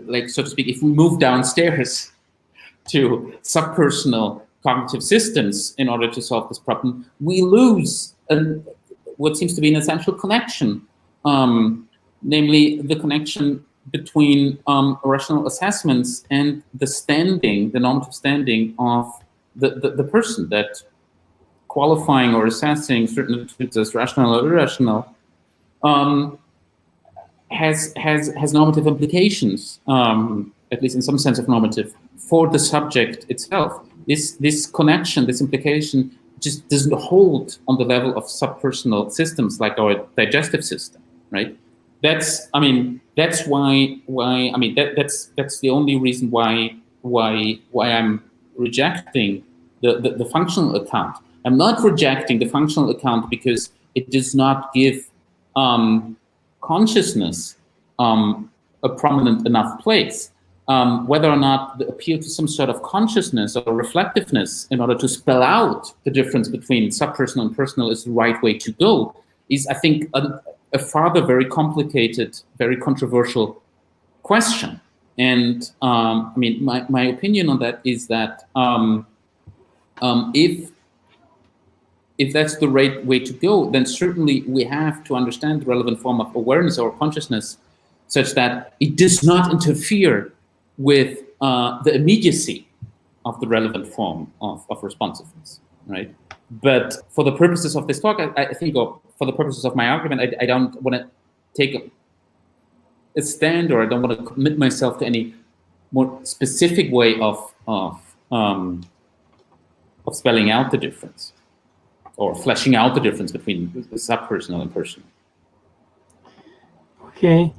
like, so to speak, if we move downstairs to subpersonal cognitive systems in order to solve this problem, we lose what seems to be an essential connection, namely the connection between rational assessments and the normative standing of the person that qualifying or assessing certain attitudes as rational or irrational has normative implications, at least in some sense of normative, for the subject itself. This connection, this implication, just doesn't hold on the level of subpersonal systems like our digestive system, right? That's the only reason why I'm rejecting the functional account. I'm not rejecting the functional account because it does not give consciousness a prominent enough place. Whether or not the appeal to some sort of consciousness or reflectiveness in order to spell out the difference between subpersonal and personal is the right way to go is, I think, a further very complicated, very controversial question. And my opinion on that is that if that's the right way to go, then certainly we have to understand the relevant form of awareness or consciousness such that it does not interfere with the immediacy of the relevant form of responsiveness, right? But for the purposes of this talk, I think, or for the purposes of my argument, I don't want to take a stand, or I don't want to commit myself to any more specific way of spelling out the difference, or fleshing out the difference between the subpersonal and personal. Ok.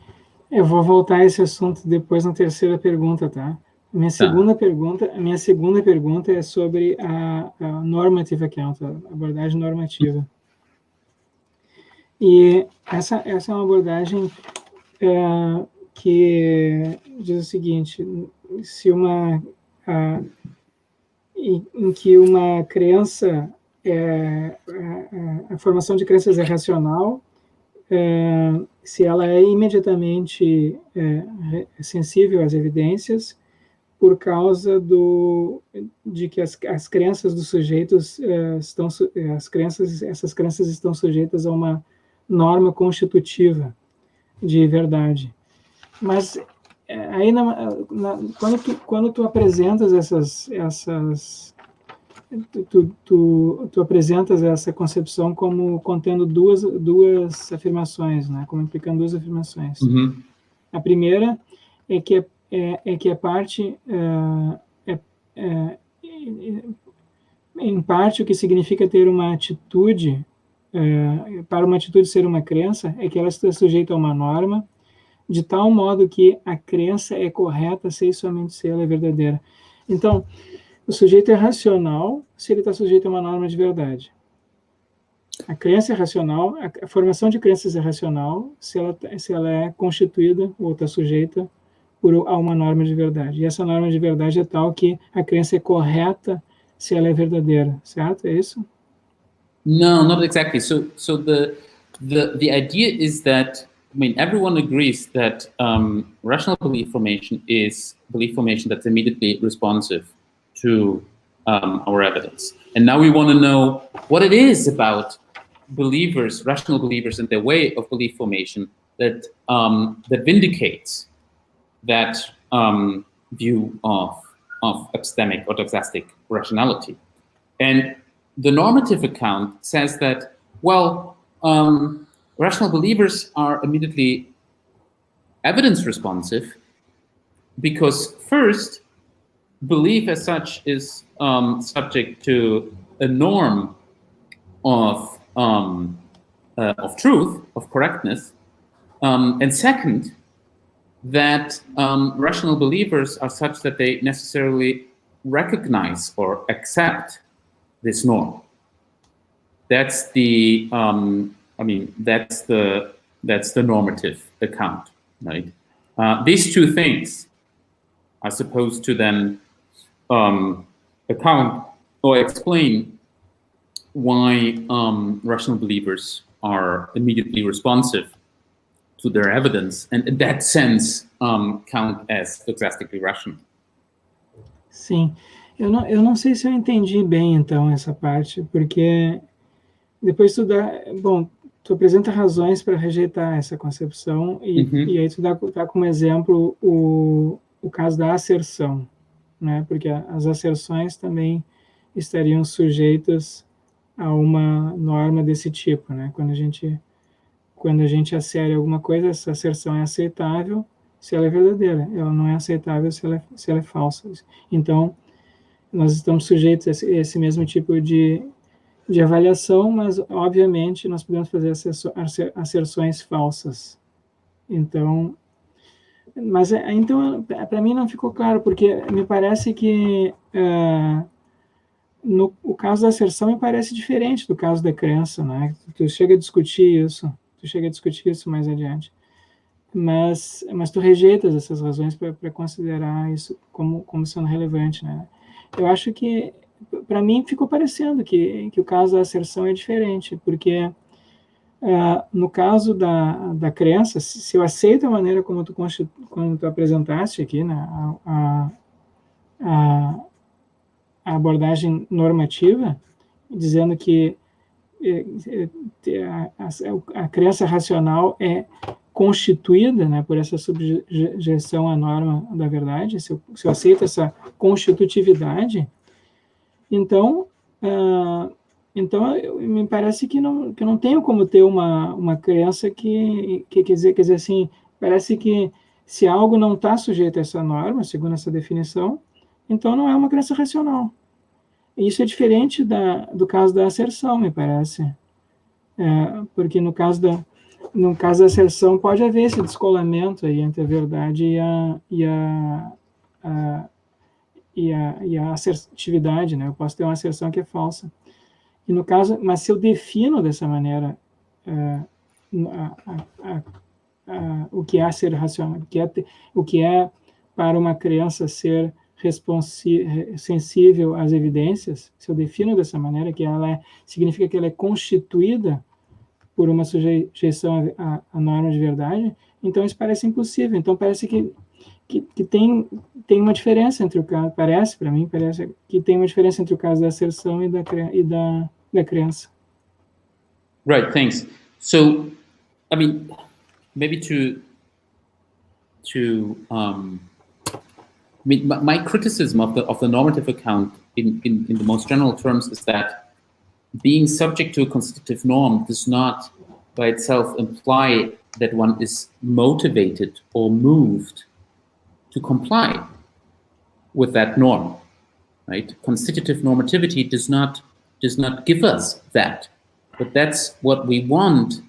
Eu vou voltar a esse assunto depois na terceira pergunta, tá? A minha segunda pergunta é sobre a normative account, a abordagem normativa. E essa é uma abordagem que diz o seguinte: se em que uma crença, a formação de crenças é racional, se ela é imediatamente sensível às evidências, por causa de que as crenças dos sujeitos essas crenças estão sujeitas a uma norma constitutiva de verdade. Mas aí quando tu apresentas tu apresentas essa concepção como contendo duas afirmações, né? Como implicando duas afirmações. Uhum. A primeira é que a parte em parte o que significa ter uma atitude, para uma atitude ser uma crença, é que ela está sujeita a uma norma, de tal modo que a crença é correta se e somente se ela é verdadeira. Então, o sujeito é racional se ele está sujeito a uma norma de verdade. A crença é racional, a formação de crenças é racional se ela é constituída ou está sujeita a uma norma de verdade. E essa norma de verdade é tal que a crença é correta se ela é verdadeira, certo? É isso? No, not exactly. So the idea is that, I mean, everyone agrees that rational belief formation is belief formation that's immediately responsive to our evidence. And now we want to know what it is about believers, rational believers, and their way of belief formation that vindicates that view of epistemic or doxastic rationality. And the normative account says that, well, rational believers are immediately evidence responsive because, first, belief as such is subject to a norm of truth, of correctness, and second, that rational believers are such that they necessarily recognize or accept this norm. That's the that's the normative account, right? These two things are supposed to then account or explain why rational believers are immediately responsive to their evidence, and in that sense count as doxastically rational. Sim. Eu não sei se eu entendi bem, então, essa parte, porque depois tu apresenta razões para rejeitar essa concepção e aí tu dá como exemplo o caso da asserção, né? Porque as asserções também estariam sujeitas uma norma desse tipo, né? Quando a gente assere alguma coisa, essa asserção é aceitável se ela é verdadeira, ela não é aceitável se ela é falsa. Então, nós estamos sujeitos a esse mesmo tipo de avaliação, mas, obviamente, nós podemos fazer asserções falsas. Então, para mim não ficou claro, porque me parece que o caso da asserção me parece diferente do caso da crença, né? Tu chega a discutir isso mais adiante. Mas tu rejeitas essas razões para considerar isso como sendo relevante, né? Eu acho que, para mim, ficou parecendo que o caso da asserção é diferente, porque no caso da crença, se eu aceito a maneira como tu apresentaste aqui, né, a abordagem normativa, dizendo que a crença racional é constituída, né, por essa subjeção à norma da verdade, se eu aceito essa constitutividade, então me parece que não tenho como ter uma crença que quer dizer assim, parece que se algo não está sujeito a essa norma, segundo essa definição, então não é uma crença racional. Isso é diferente do caso da asserção, me parece. Porque no caso da asserção pode haver esse descolamento aí entre a verdade e a assertividade, né? Eu posso ter uma asserção que é falsa. E no caso, mas se eu defino dessa maneira o que é ser racional, o que é para uma criança ser sensível às evidências, se eu defino dessa maneira, que significa que ela é constituída por uma sujeição à norma de verdade, então isso parece impossível. Então parece que tem uma diferença entre o caso, parece que tem uma diferença entre o caso da asserção e da crença. Right, thanks. So, I mean, maybe my criticism of the normative account in the most general terms is that being subject to a constitutive norm does not by itself imply that one is motivated or moved to comply with that norm, right? Constitutive normativity does not give us that, but that's what we want.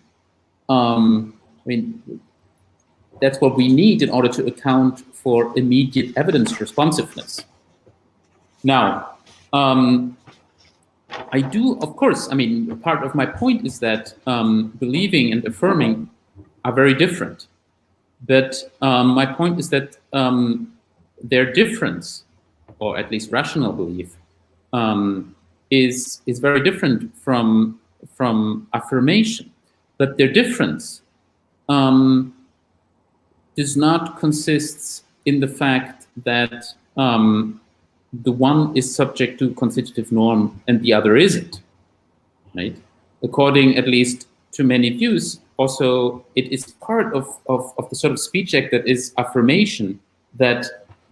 That's what we need in order to account for immediate evidence responsiveness. Now, I do, of course, part of my point is that believing and affirming are very different. But my point is that their difference, or at least rational belief, is very different from affirmation. But their difference does not consist in the fact that the one is subject to constitutive norm and the other isn't, right? According, at least to many views, also it is part of the sort of speech act that is affirmation, that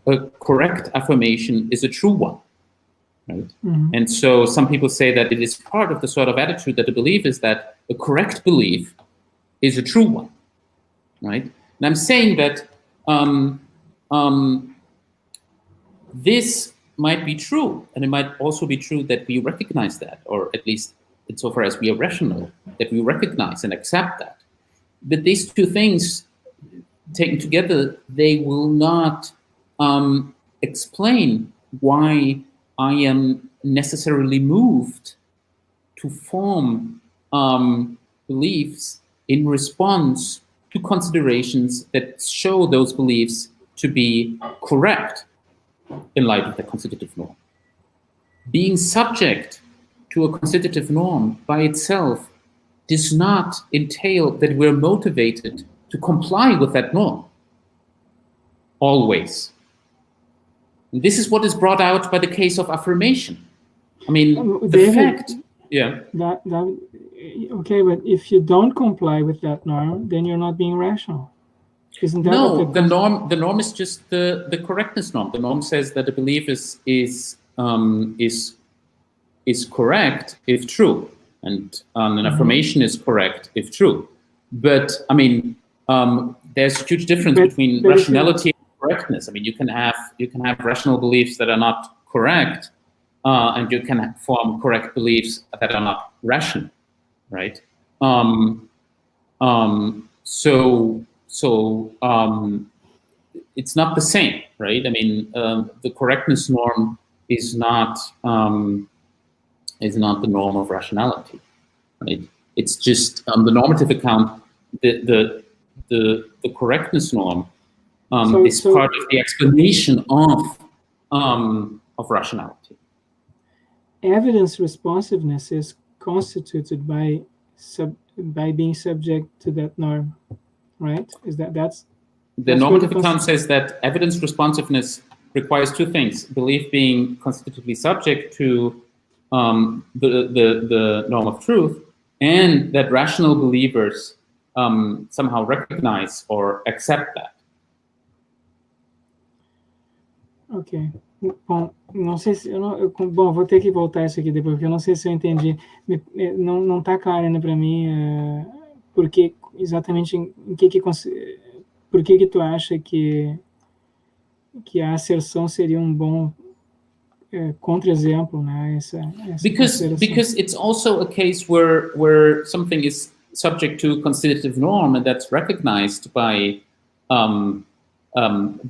a correct affirmation is a true one, right? Mm-hmm. And so some people say that it is part of the sort of attitude that the belief is that a correct belief is a true one, right? And I'm saying that this might be true, and it might also be true that we recognize that, or at least insofar as we are rational, that we recognize and accept that. But these two things taken together, they will not explain why I am necessarily moved to form beliefs in response to considerations that show those beliefs to be correct in light of the constitutive norm. Being subject to a constitutive norm by itself does not entail that we're motivated to comply with that norm, always. And this is what is brought out by the case of affirmation. Yeah. Okay, but if you don't comply with that norm, then you're not being rational. Isn't that the norm is just the correctness norm. The norm says that a belief is is correct if true, and an affirmation is correct if true. But I mean, there's a huge difference between rationality and correctness. I mean, you can have rational beliefs that are not correct, and you can form correct beliefs that are not rational, right? It's not the same, right? I mean, the correctness norm is not the norm of rationality, right? It's just the normative account. The correctness norm is part of the explanation of rationality. Evidence responsiveness is constituted by being subject to that norm, right? That's the normative account says that evidence responsiveness requires two things: belief being constitutively subject to the norm of truth, and that rational believers somehow recognize or accept that. Ok. Bom, não sei se bom, vou ter que voltar isso aqui depois, porque eu não sei se eu entendi. Não está claro ainda para mim porque exatamente por que tu acha que a asserção seria um bom contra-exemplo, né? Because it's also a case where something is subject to constitutive norm, and that's recognized by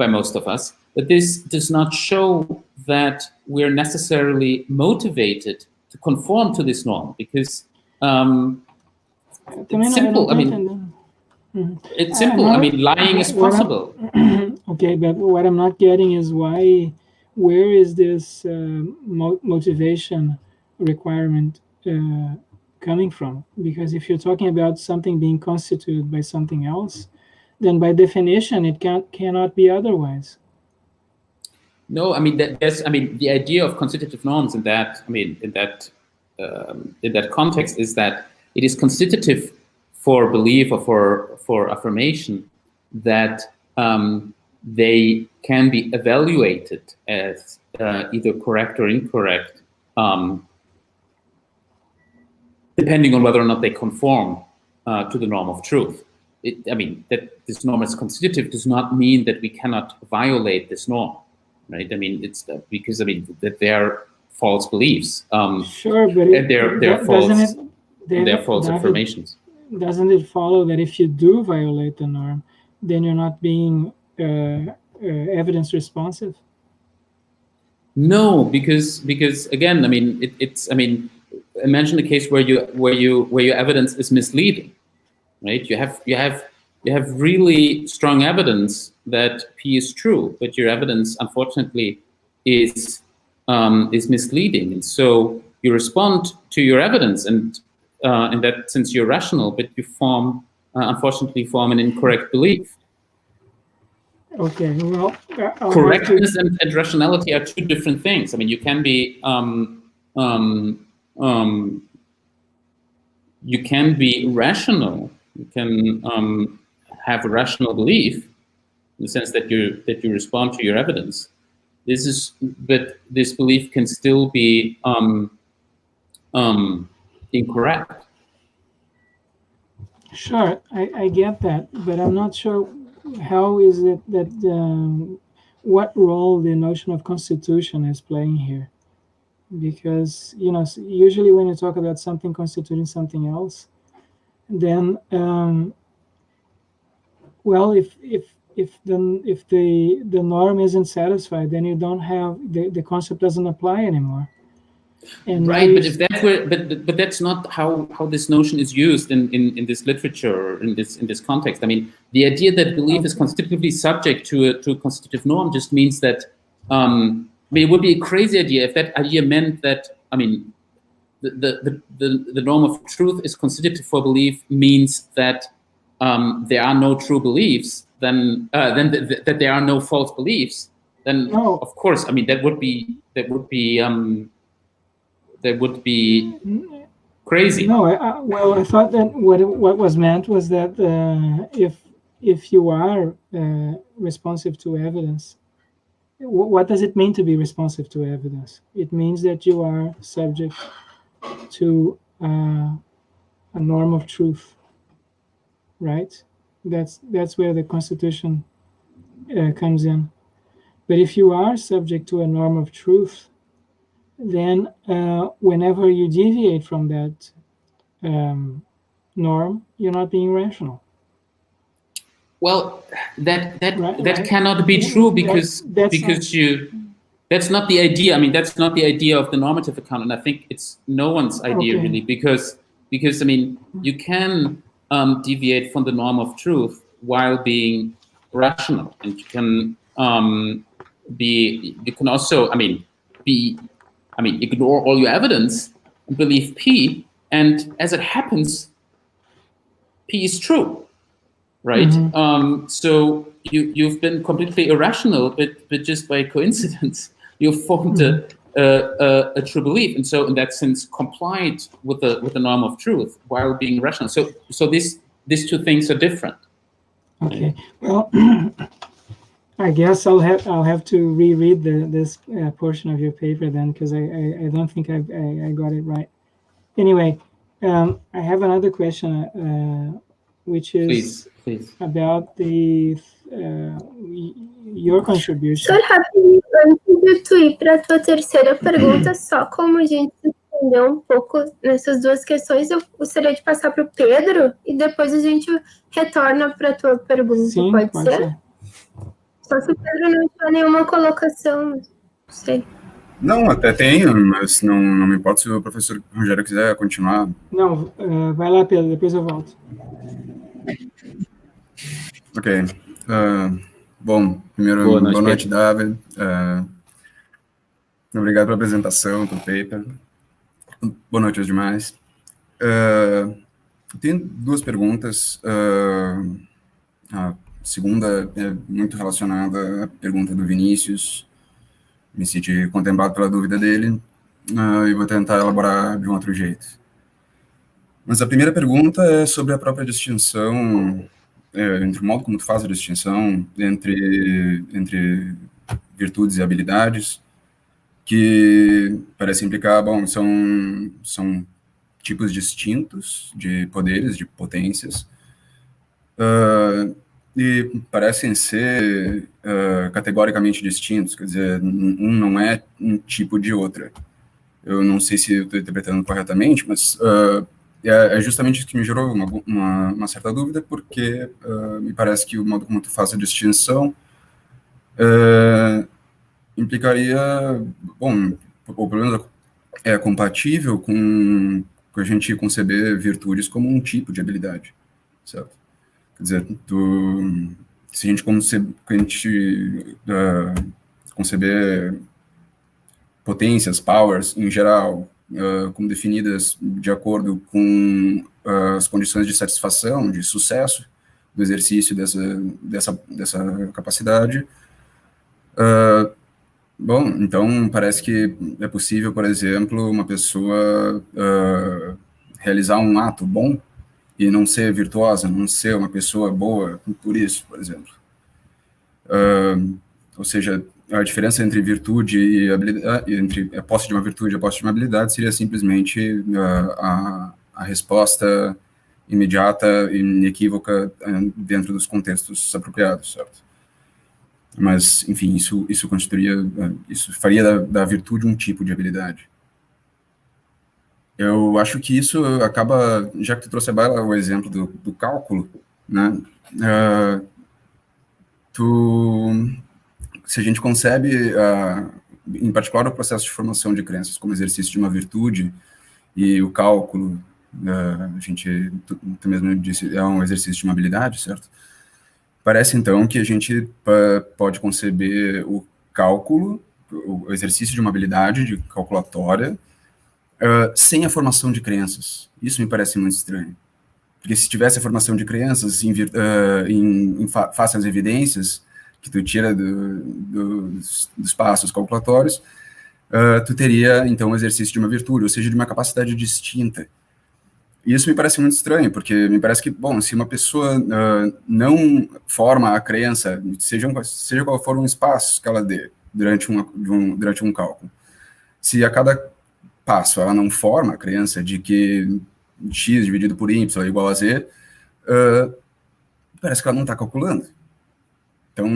most of us. But this does not show that we're necessarily motivated to conform to this norm, because it's simple. I mean, it's simple. I mean, lying is possible. Okay, but what I'm not getting is where is this motivation requirement coming from? Because if you're talking about something being constituted by something else, then by definition it cannot be otherwise. No, I mean the idea of constitutive norms in that context is that it is constitutive for belief or for affirmation that they can be evaluated as either correct or incorrect, depending on whether or not they conform to the norm of truth. That this norm is constitutive does not mean that we cannot violate this norm. Right? I mean, it's because that they're false beliefs. Sure, but they're false affirmations. Doesn't it follow that if you do violate the norm, then you're not being evidence responsive? No, because again, imagine a case where your evidence is misleading, right? You have really strong evidence that P is true, but your evidence, unfortunately, is misleading, and so you respond to your evidence, and in that sense you're rational, but you unfortunately form an incorrect belief. Okay, well, correctness and rationality are two different things. I mean, you can be rational. You can have a rational belief in the sense that you respond to your evidence. But this belief can still be incorrect. Sure, I get that, but I'm not sure how is it that what role the notion of constitution is playing here, because usually when you talk about something constituting something else, then well, if the norm isn't satisfied, then you don't have the concept doesn't apply anymore. And right, but if that were, but that's not how this notion is used in this literature, in this context. I mean, the idea that belief is constitutively subject to a constitutive norm just means that it would be a crazy idea if that idea meant that the norm of truth is constitutive for belief means that there are no true beliefs, then that there are no false beliefs. Then of course, that would be crazy. No, well, I thought that what was meant was that if you are responsive to evidence, what does it mean to be responsive to evidence? It means that you are subject to a norm of truth, right? That's where the Constitution comes in. But if you are subject to a norm of truth, then whenever you deviate from that norm, you're not being rational. Well, that Right. cannot be true because that's not the idea. I mean, that's not the idea of the normative account, and I think it's no one's idea really, because I mean, you can deviate from the norm of truth while being rational, and you can also, ignore all your evidence and believe P, and as it happens, P is true. Right. So you've been completely irrational, but just by coincidence, you've formed a true belief, and so in that sense, complied with the norm of truth while being rational. So these two things are different. Okay. Well, I guess I'll have to reread this portion of your paper then, because I don't think I got it right. Anyway, I have another question, which is please. About your contribution. Só rapidinho, antes de tu ir para a tua terceira pergunta, só como a gente entendeu um pouco nessas duas questões, eu gostaria de passar para o Pedro e depois a gente retorna para a tua pergunta. Sim, pode ser? Só se o Pedro não tiver nenhuma colocação, não sei. Não, até tenho, mas não me importa se o professor Rogério quiser continuar. Não, vai lá, Pedro, depois eu volto. Ok. Bom, primeiro, boa noite, David. Obrigado pela apresentação, pelo paper. Boa noite aos demais. Tenho duas perguntas. A segunda é muito relacionada à pergunta do Vinicius. Me senti contemplado pela dúvida dele e vou tentar elaborar de um outro jeito. Mas a primeira pergunta é sobre a própria distinção, entre o modo como tu faz a distinção entre virtudes e habilidades, que parece implicar, bom, são tipos distintos de poderes, de potências, e parecem ser categoricamente distintos, quer dizer, um não é um tipo de outra. Eu não sei se eu estou interpretando corretamente, mas é justamente isso que me gerou uma certa dúvida, porque me parece que o modo como tu faz a distinção implicaria, bom, ou pelo menos é compatível com a gente conceber virtudes como um tipo de habilidade, certo? Quer dizer, se a gente conceber potências, powers, em geral, como definidas de acordo com as condições de satisfação, de sucesso do exercício dessa capacidade, bom, então parece que é possível, por exemplo, uma pessoa realizar um ato bom e não ser virtuosa, não ser uma pessoa boa por isso, por exemplo. Ou seja, a diferença entre virtude e habilidade, entre a posse de uma virtude e a posse de uma habilidade, seria simplesmente a resposta imediata e inequívoca dentro dos contextos apropriados, certo? Mas, enfim, isso faria da virtude um tipo de habilidade. Eu acho que isso acaba, já que tu trouxe o exemplo do cálculo, né? Se a gente concebe, em particular, o processo de formação de crenças como exercício de uma virtude, e o cálculo, tu mesmo disse, é um exercício de uma habilidade, certo? Parece, então, que a gente pode conceber o cálculo, o exercício de uma habilidade de calculatória, sem a formação de crenças. Isso me parece muito estranho. Porque se tivesse a formação de crenças face às evidências que tu tira dos passos calculatórios, tu teria, então, o exercício de uma virtude, ou seja, de uma capacidade distinta. E isso me parece muito estranho, porque me parece que, bom, se uma pessoa não forma a crença, seja qual for um espaço que ela dê, durante um cálculo. Se a cada passo ela não forma a crença de que x dividido por y é igual a z, parece que ela não está calculando. Então,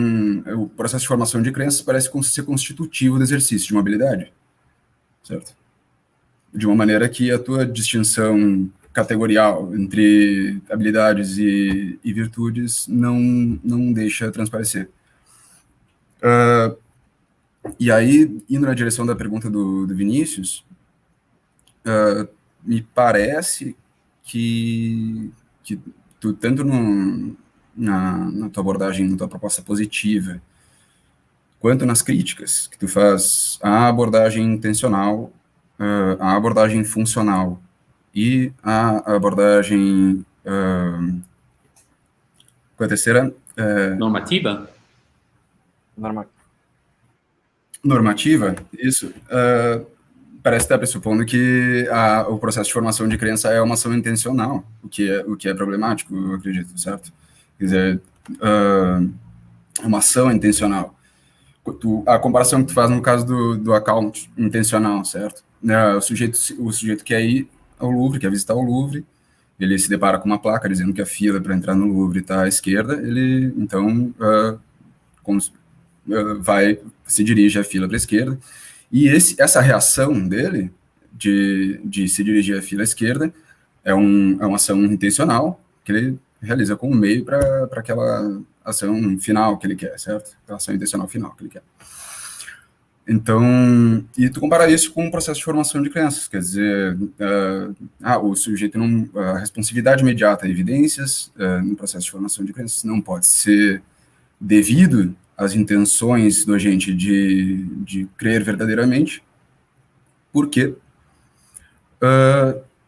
o processo de formação de crenças parece ser constitutivo do exercício de uma habilidade, certo? De uma maneira que a tua distinção categorial entre habilidades e virtudes não deixa transparecer. E aí, indo na direção da pergunta do Vinicius, me parece que tu, tanto na tua abordagem, na tua proposta positiva, quanto nas críticas que tu faz à abordagem intencional, à abordagem funcional e à abordagem... qual é a terceira? Normativa? Normativa, isso. Parece estar pressupondo que o processo de formação de crença é uma ação intencional, o que é problemático, eu acredito, certo? Quer dizer, uma ação intencional. A comparação que tu faz no caso do account intencional, certo? O sujeito quer ir ao Louvre, quer visitar o Louvre, ele se depara com uma placa dizendo que a fila para entrar no Louvre está à esquerda, ele, então, se dirige à fila para a esquerda, e essa reação dele de se dirigir à fila à esquerda é uma ação intencional que ele realiza como meio para aquela ação final que ele quer, certo? Aquela ação intencional final que ele quer. Então, e tu compara isso com o processo de formação de crenças, quer dizer, o sujeito a responsividade imediata a evidências no processo de formação de crenças não pode ser devido às intenções do agente de crer verdadeiramente, porque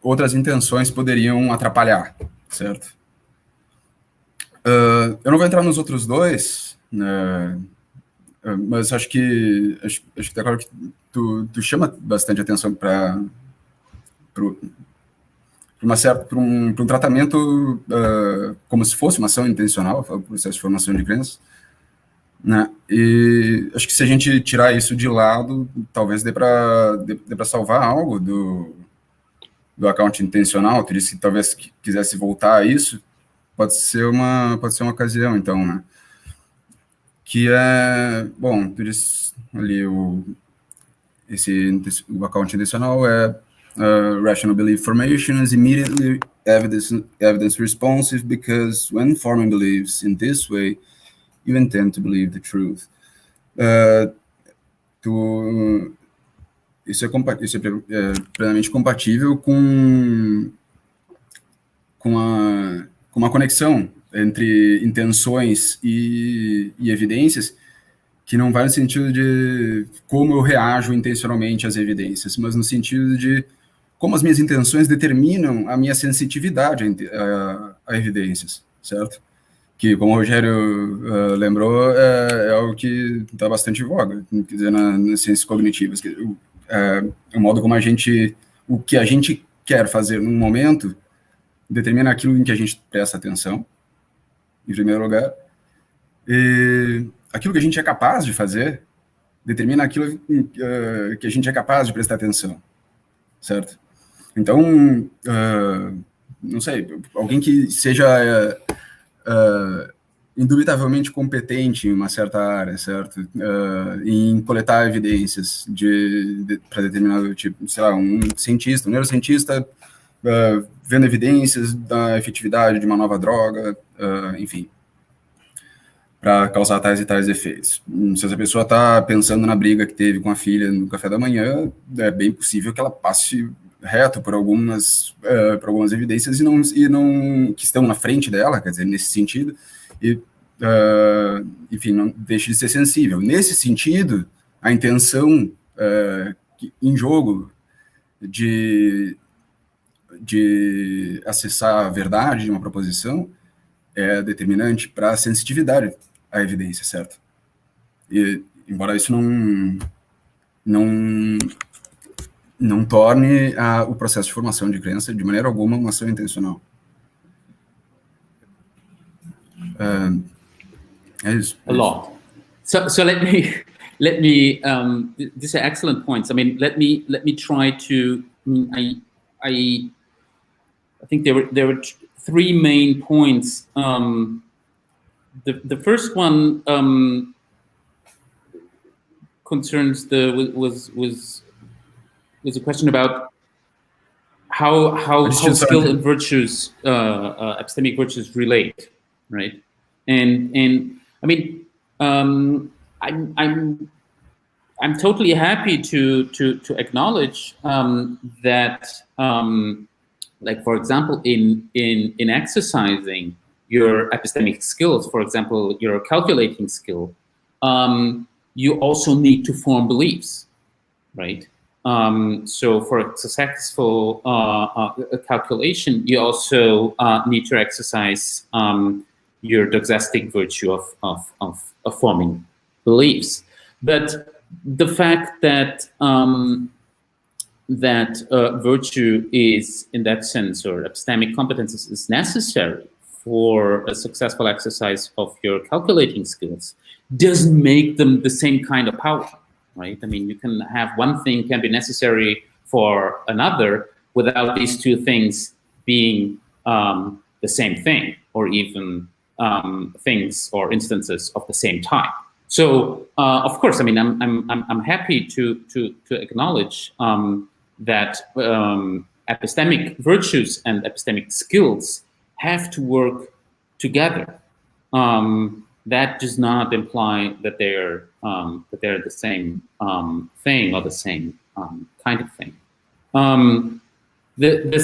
outras intenções poderiam atrapalhar, certo? Eu não vou entrar nos outros dois, mas acho que tá claro que tu chama bastante atenção para um tratamento como se fosse uma ação intencional, o processo de formação de crenças, né? E acho que se a gente tirar isso de lado, talvez dê para salvar algo do account intencional. Tu disse que talvez quisesse voltar a isso, pode ser uma ocasião, então, né? Que é, bom, tu disse ali o account intencional é rational belief formation is immediately evidence responsive because when forming beliefs in this way, you intend to believe the truth. Isso é plenamente compatível com uma conexão entre intenções e evidências, que não vai no sentido de como eu reajo intencionalmente às evidências, mas no sentido de como as minhas intenções determinam a minha sensitividade a evidências, certo? Que, como o Rogério lembrou, é algo que está bastante em voga, quer dizer, nas ciências cognitivas. O modo como o que a gente quer fazer num momento determina aquilo em que a gente presta atenção, em primeiro lugar, e aquilo que a gente é capaz de fazer determina aquilo que a gente é capaz de prestar atenção, certo? Então, não sei, alguém que seja indubitavelmente competente em uma certa área, certo? Em coletar evidências para determinado tipo, sei lá, um neurocientista vendo evidências da efetividade de uma nova droga, enfim, para causar tais e tais efeitos. Se essa pessoa está pensando na briga que teve com a filha no café da manhã, é bem possível que ela passe reto por algumas evidências e não que estão na frente dela, quer dizer, nesse sentido, e, enfim, não deixe de ser sensível. Nesse sentido, a intenção em jogo de acessar a verdade de uma proposição é determinante para a sensitividade à evidência, certo? E, embora isso não torne o processo de formação de crença, de maneira alguma, uma ação intencional. É isso. A lot. So let let me. These are excellent points. I mean, let me try to. I think there were three main points. The first one concerns was a question about how skill and virtues, epistemic virtues, relate, right? And I mean, I'm totally happy to acknowledge that, like, for example, in exercising your epistemic skills, for example, your calculating skill, you also need to form beliefs, right? So for a successful calculation, you also need to exercise your doxastic virtue of forming beliefs. But the fact that virtue is, in that sense, or epistemic competence is necessary for a successful exercise of your calculating skills doesn't make them the same kind of power, right? I mean, you can have one thing can be necessary for another without these two things being the same thing, or even things or instances of the same type. So, of course, I mean, I'm happy to acknowledge that epistemic virtues and epistemic skills have to work together. That does not imply that they're the same thing or the same kind of thing. The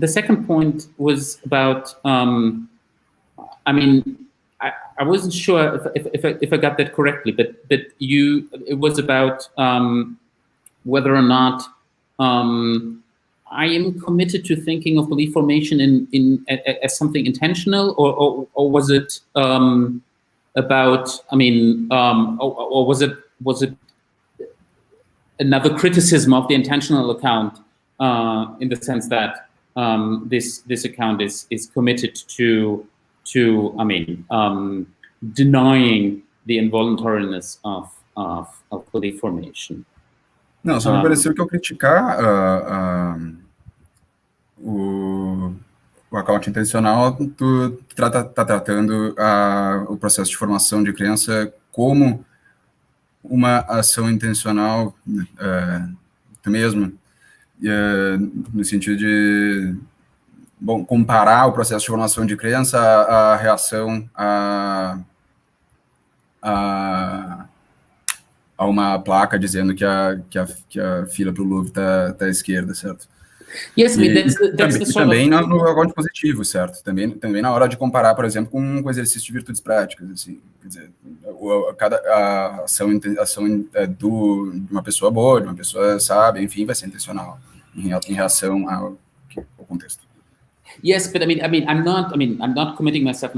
second point was about. I mean, I wasn't sure if I got that correctly, but it was about whether or not I am committed to thinking of belief formation as something intentional, or was it about? I mean, or was it another criticism of the intentional account in the sense that this account is committed to I mean, denying the involuntariness of belief formation. Não, só me pareceu que ao criticar o account intencional, tu tá tratando o processo de formação de crença como uma ação intencional tu mesmo, no sentido de, bom, comparar o processo de formação de crença à reação a uma placa dizendo que a fila para o Louvre tá à esquerda, certo? Yes, I mean, that's também no account positivo, certo? Também na hora de comparar, por exemplo, com o exercício de virtudes práticas, assim, quer dizer, a ação de uma pessoa boa, de uma pessoa sábia, enfim, vai ser intencional em reação ao contexto. Yes, but I mean, I'm not committing myself.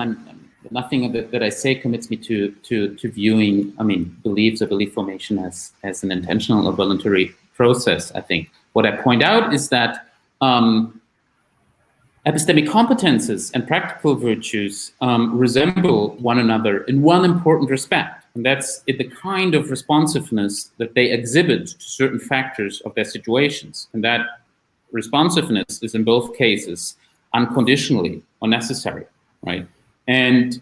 Nothing that I say commits me to viewing, I mean, beliefs or belief formation as an intentional or voluntary process. I think what I point out is that epistemic competences and practical virtues resemble one another in one important respect, and that's the kind of responsiveness that they exhibit to certain factors of their situations, and that responsiveness is in both cases unconditionally or necessary, right? And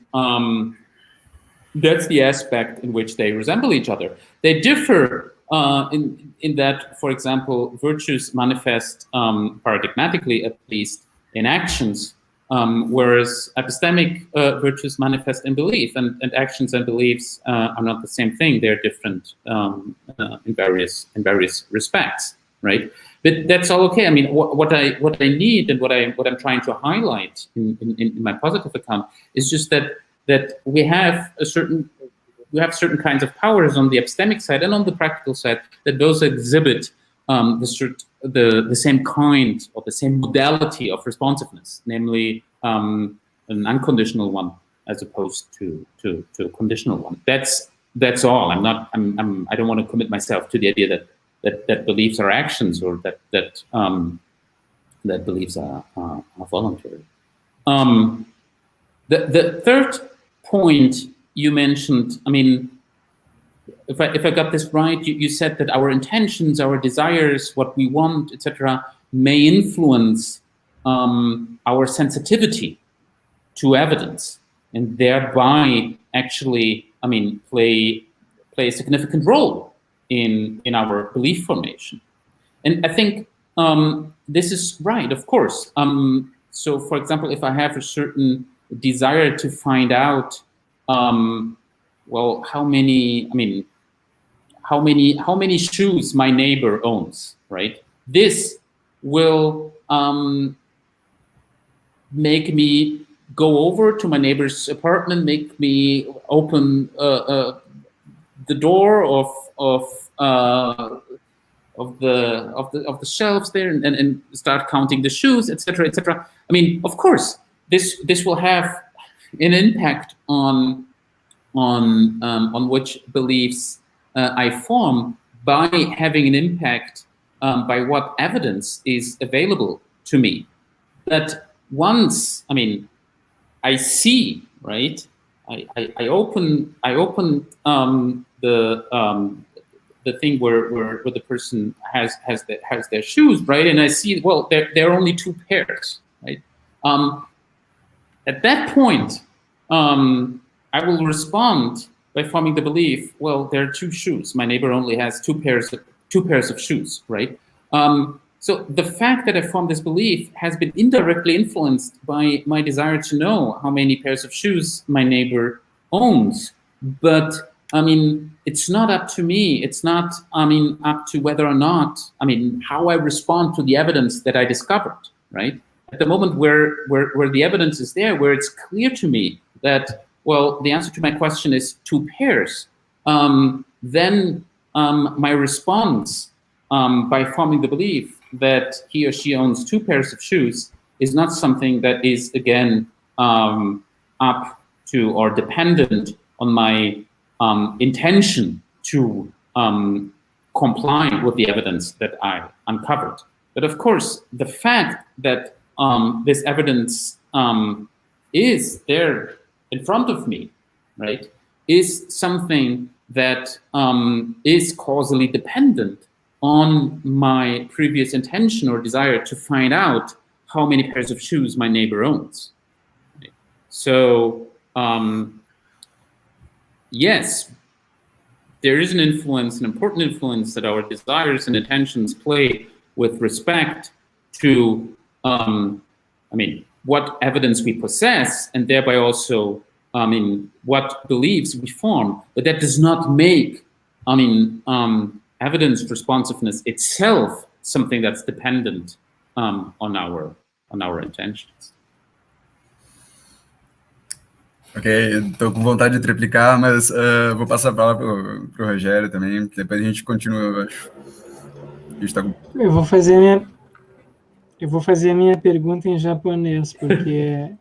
that's the aspect in which they resemble each other. They differ in that, for example, virtues manifest paradigmatically, at least, in actions, whereas epistemic virtues manifest in belief, and actions and beliefs are not the same thing. They're different in various respects, right? But that's all okay. I mean, what I need and what I'm trying to highlight in my positive account is just that we have certain kinds of powers on the epistemic side and on the practical side that those exhibit the same kind or the same modality of responsiveness, namely an unconditional one as opposed to a conditional one. That's all. I don't want to commit myself to the idea that beliefs are actions, or that beliefs are voluntary. The third point you mentioned, I mean, if I got this right, you said that our intentions, our desires, what we want, etc., may influence our sensitivity to evidence, and thereby actually, I mean, play a significant role in our belief formation. And I think this is right, of course. So, for example, if I have a certain desire to find out, well, how many shoes my neighbor owns, right? This will make me go over to my neighbor's apartment, make me open the door of the shelves there and start counting the shoes, etc., etc. I mean, of course, this will have an impact on which beliefs I form, by having an impact by what evidence is available to me. That once, I mean, I see, right? I open the thing where the person has their shoes, right? And I see, well, there are only 2 pairs, right? At that point, I will respond by forming the belief, well, there are 2 shoes. My neighbor only has 2 pairs of shoes, right? So the fact that I formed this belief has been indirectly influenced by my desire to know how many pairs of shoes my neighbor owns. But I mean, it's not up to me. It's not, I mean, up to whether or not, I mean, how I respond to the evidence that I discovered, right? At the moment where the evidence is there, where it's clear to me that, well, the answer to my question is 2 pairs, then my response by forming the belief that he or she owns 2 pairs of shoes is not something that is, again, up to or dependent on my intention to comply with the evidence that I uncovered. But of course, the fact that this evidence is there in front of me, right, is something that is causally dependent on my previous intention or desire to find out how many pairs of shoes my neighbor owns. Right? So, yes, there is an influence, an important influence that our desires and intentions play with respect to, I mean, what evidence we possess, and thereby also, I mean, what beliefs we form. But that does not make, I mean, evidence responsiveness itself something that's dependent on our intentions. Ok, estou com vontade de triplicar, mas vou passar a palavra para o Rogério também, depois a gente continua, eu acho. A gente tá com... Eu vou fazer a minha pergunta em japonês, porque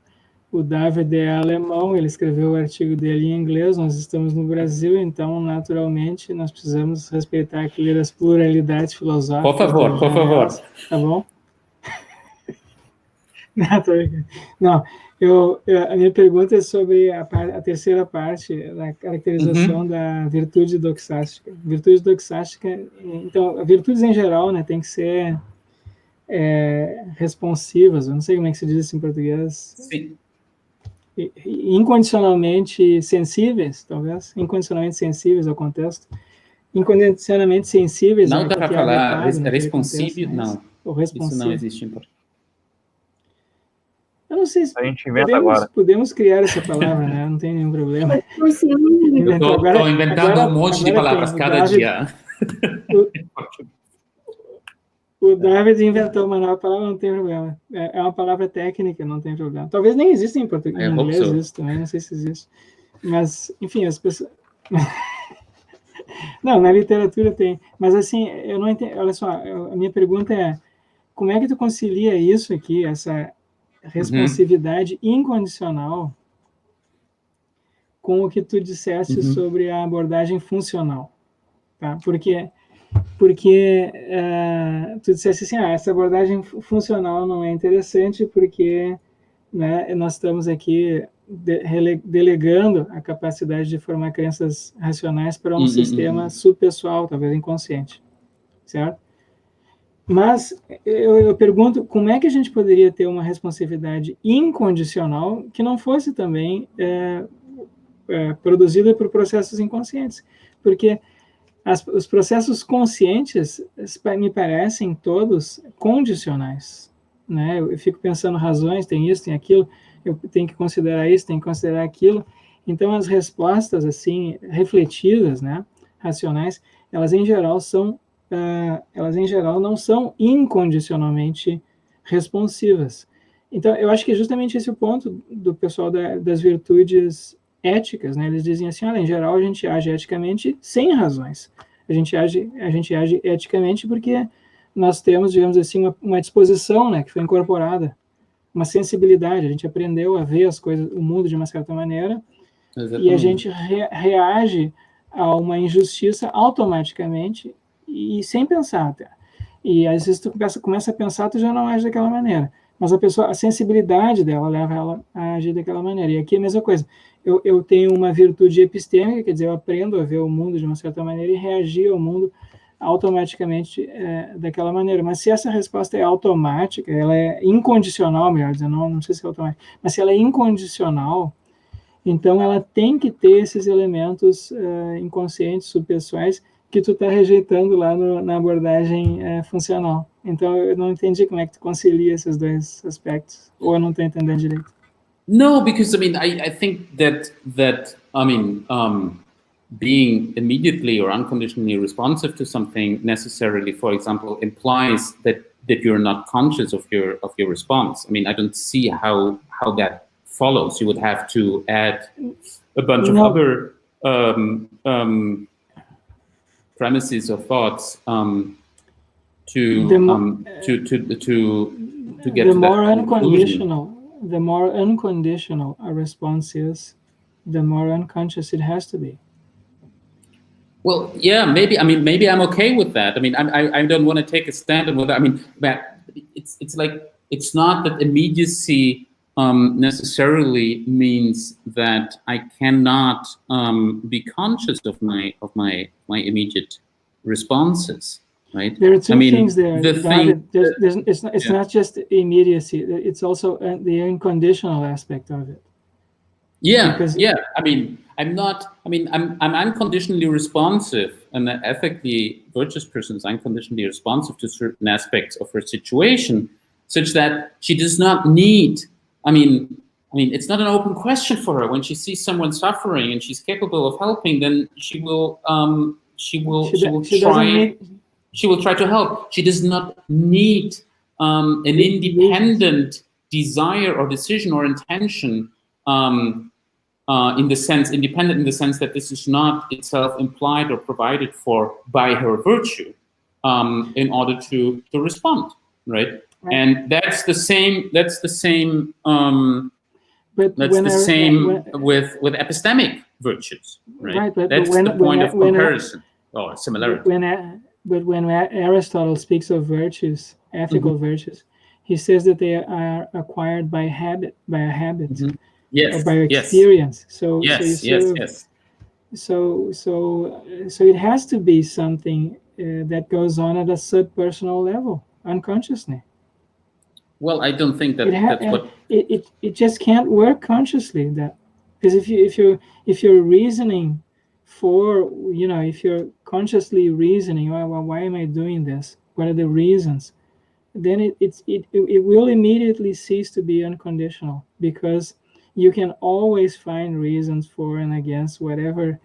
o David é alemão, ele escreveu o artigo dele em inglês, nós estamos no Brasil, então, naturalmente, nós precisamos respeitar aquelas pluralidades filosóficas. Por favor. Tá bom? Não, a minha pergunta é sobre a terceira parte da caracterização da virtude doxástica. Virtude doxástica, então, virtudes em geral, né, tem que ser responsivas, eu não sei como é que se diz isso em português. Sim. Incondicionalmente sensíveis, talvez, incondicionalmente sensíveis ao contexto, incondicionalmente sensíveis não ao dá para falar responsível, não. Isso não existe em português. Eu não sei se a gente inventa agora. Podemos criar essa palavra, né? Não tem nenhum problema. Estou inventando um monte de palavras cada dia. O David inventou uma nova palavra, não tem problema. É uma palavra técnica, não tem problema. Talvez nem exista em português, em inglês isso também, não sei se existe. Mas, enfim, as pessoas... Não, na literatura tem. Mas, assim, eu não entendo... Olha só, a minha pergunta é, como é que tu concilia isso aqui, essa responsividade incondicional, com o que tu disseste sobre a abordagem funcional? Tá? Porque tu disseste assim, essa abordagem funcional não é interessante porque, né, nós estamos aqui delegando a capacidade de formar crenças racionais para um sistema subpessoal, talvez inconsciente, certo? Mas eu pergunto, como é que a gente poderia ter uma responsividade incondicional que não fosse também produzida por processos inconscientes? Porque os processos conscientes me parecem todos condicionais, né? Eu fico pensando razões, tem isso, tem aquilo, eu tenho que considerar isso, tenho que considerar aquilo. Então, as respostas, assim, refletidas, né, racionais, elas em geral não são incondicionalmente responsivas. Então, eu acho que é justamente esse o ponto do pessoal das virtudes éticas, né? Eles dizem assim, olha, em geral a gente age eticamente sem razões. A gente age eticamente porque nós temos, digamos assim, uma disposição, né, que foi incorporada, uma sensibilidade, a gente aprendeu a ver as coisas, o mundo de uma certa maneira, e a gente reage a uma injustiça automaticamente e sem pensar até. E às vezes tu começa a pensar, tu já não age daquela maneira. Mas a sensibilidade dela leva ela a agir daquela maneira. E aqui é a mesma coisa. Eu tenho uma virtude epistêmica, quer dizer, eu aprendo a ver o mundo de uma certa maneira e reagir ao mundo automaticamente daquela maneira. Mas se essa resposta é automática, ela é incondicional, melhor dizendo, não sei se é automática, mas se ela é incondicional, então ela tem que ter esses elementos inconscientes, subpessoais, que tu está rejeitando lá na abordagem funcional. Então, eu não entendi como é que tu concilia esses dois aspectos, ou eu não estou entendendo direito. No, because I mean, I think that being immediately or unconditionally responsive to something necessarily, for example, implies that you're not conscious of your response. I mean, I don't see how that follows. You would have to add a bunch of other premises or thoughts to get to that conclusion. The more unconditional a response is, the more unconscious it has to be. Well, yeah, maybe I'm okay with that. I mean, I don't want to take a stand on whether. I mean, but it's like it's not that immediacy necessarily means that I cannot be conscious of my immediate responses. Right? There are two things there. It's not just immediacy. It's also the unconditional aspect of it. Yeah, I mean, I'm unconditionally responsive, and an ethically virtuous person is unconditionally responsive to certain aspects of her situation, such that she does not need. I mean, it's not an open question for her. When she sees someone suffering and she's capable of helping, then she will try to help. She does not need an independent desire or decision or intention independent in the sense that this is not itself implied or provided for by her virtue in order to respond, right? And that's the same. That's the same. With epistemic virtues, right? That's the point of comparison or similarity. But when Aristotle speaks of virtues, ethical virtues, he says that they are acquired by a habit. Yes. Or by experience. So it has to be something that goes on at a subpersonal level, unconsciously. Well, I don't think that that's what it just can't work consciously. That because if you're reasoning for, if you're consciously reasoning, why am I doing this? What are the reasons? Then it will immediately cease to be unconditional, because you can always find reasons for and against whatever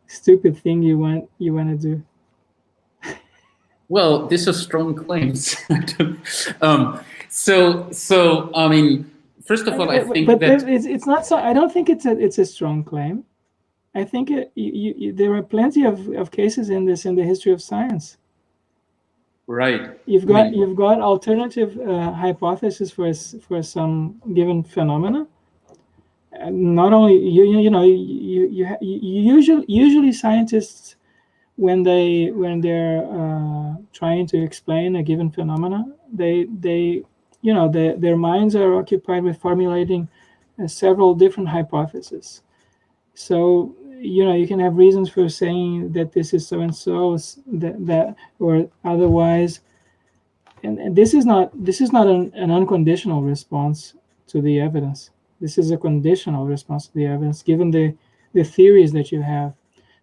stupid thing you want to do. Well, these are strong claims. So I mean, first of all, I think it's not so. I don't think it's a strong claim. I think there are plenty of cases in the history of science. Right. You've got alternative hypotheses for some given phenomena. Not only usually scientists, when they're trying to explain a given phenomena, their minds are occupied with formulating several different hypotheses. So, you can have reasons for saying that this is so and so, that or otherwise. And this is not an unconditional response to the evidence. This is a conditional response to the evidence, given the theories that you have.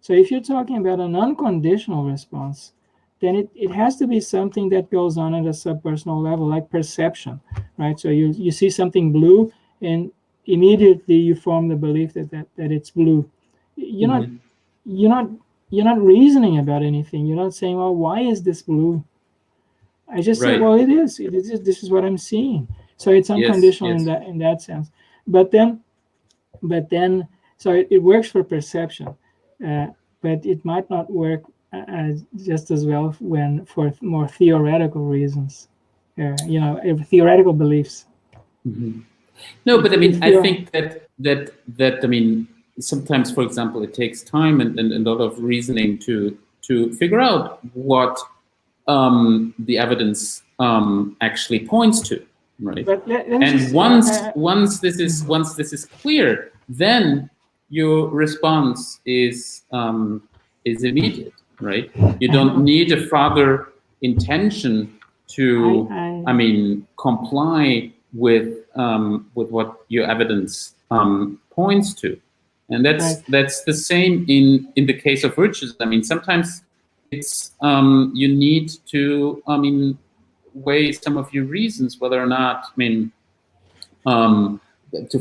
So if you're talking about an unconditional response, then it has to be something that goes on at a subpersonal level, like perception, right? So you see something blue, and immediately you form the belief that it's blue. You're not reasoning about anything. You're not saying, well, why is this blue? I just say, well, it is. This is what I'm seeing. So it's unconditional in that sense. But then, so it works for perception, but it might not work just as well for more theoretical reasons, theoretical beliefs. Mm-hmm. No, but I mean, I think that I mean, sometimes, for example, it takes time and a lot of reasoning to figure out what the evidence actually points to, right? And once this is clear, then your response is immediate, right? You don't need a further intention to, comply with what your evidence points to, and that's the same in the case of virtues. I mean, sometimes it's you need to weigh some of your reasons whether or not to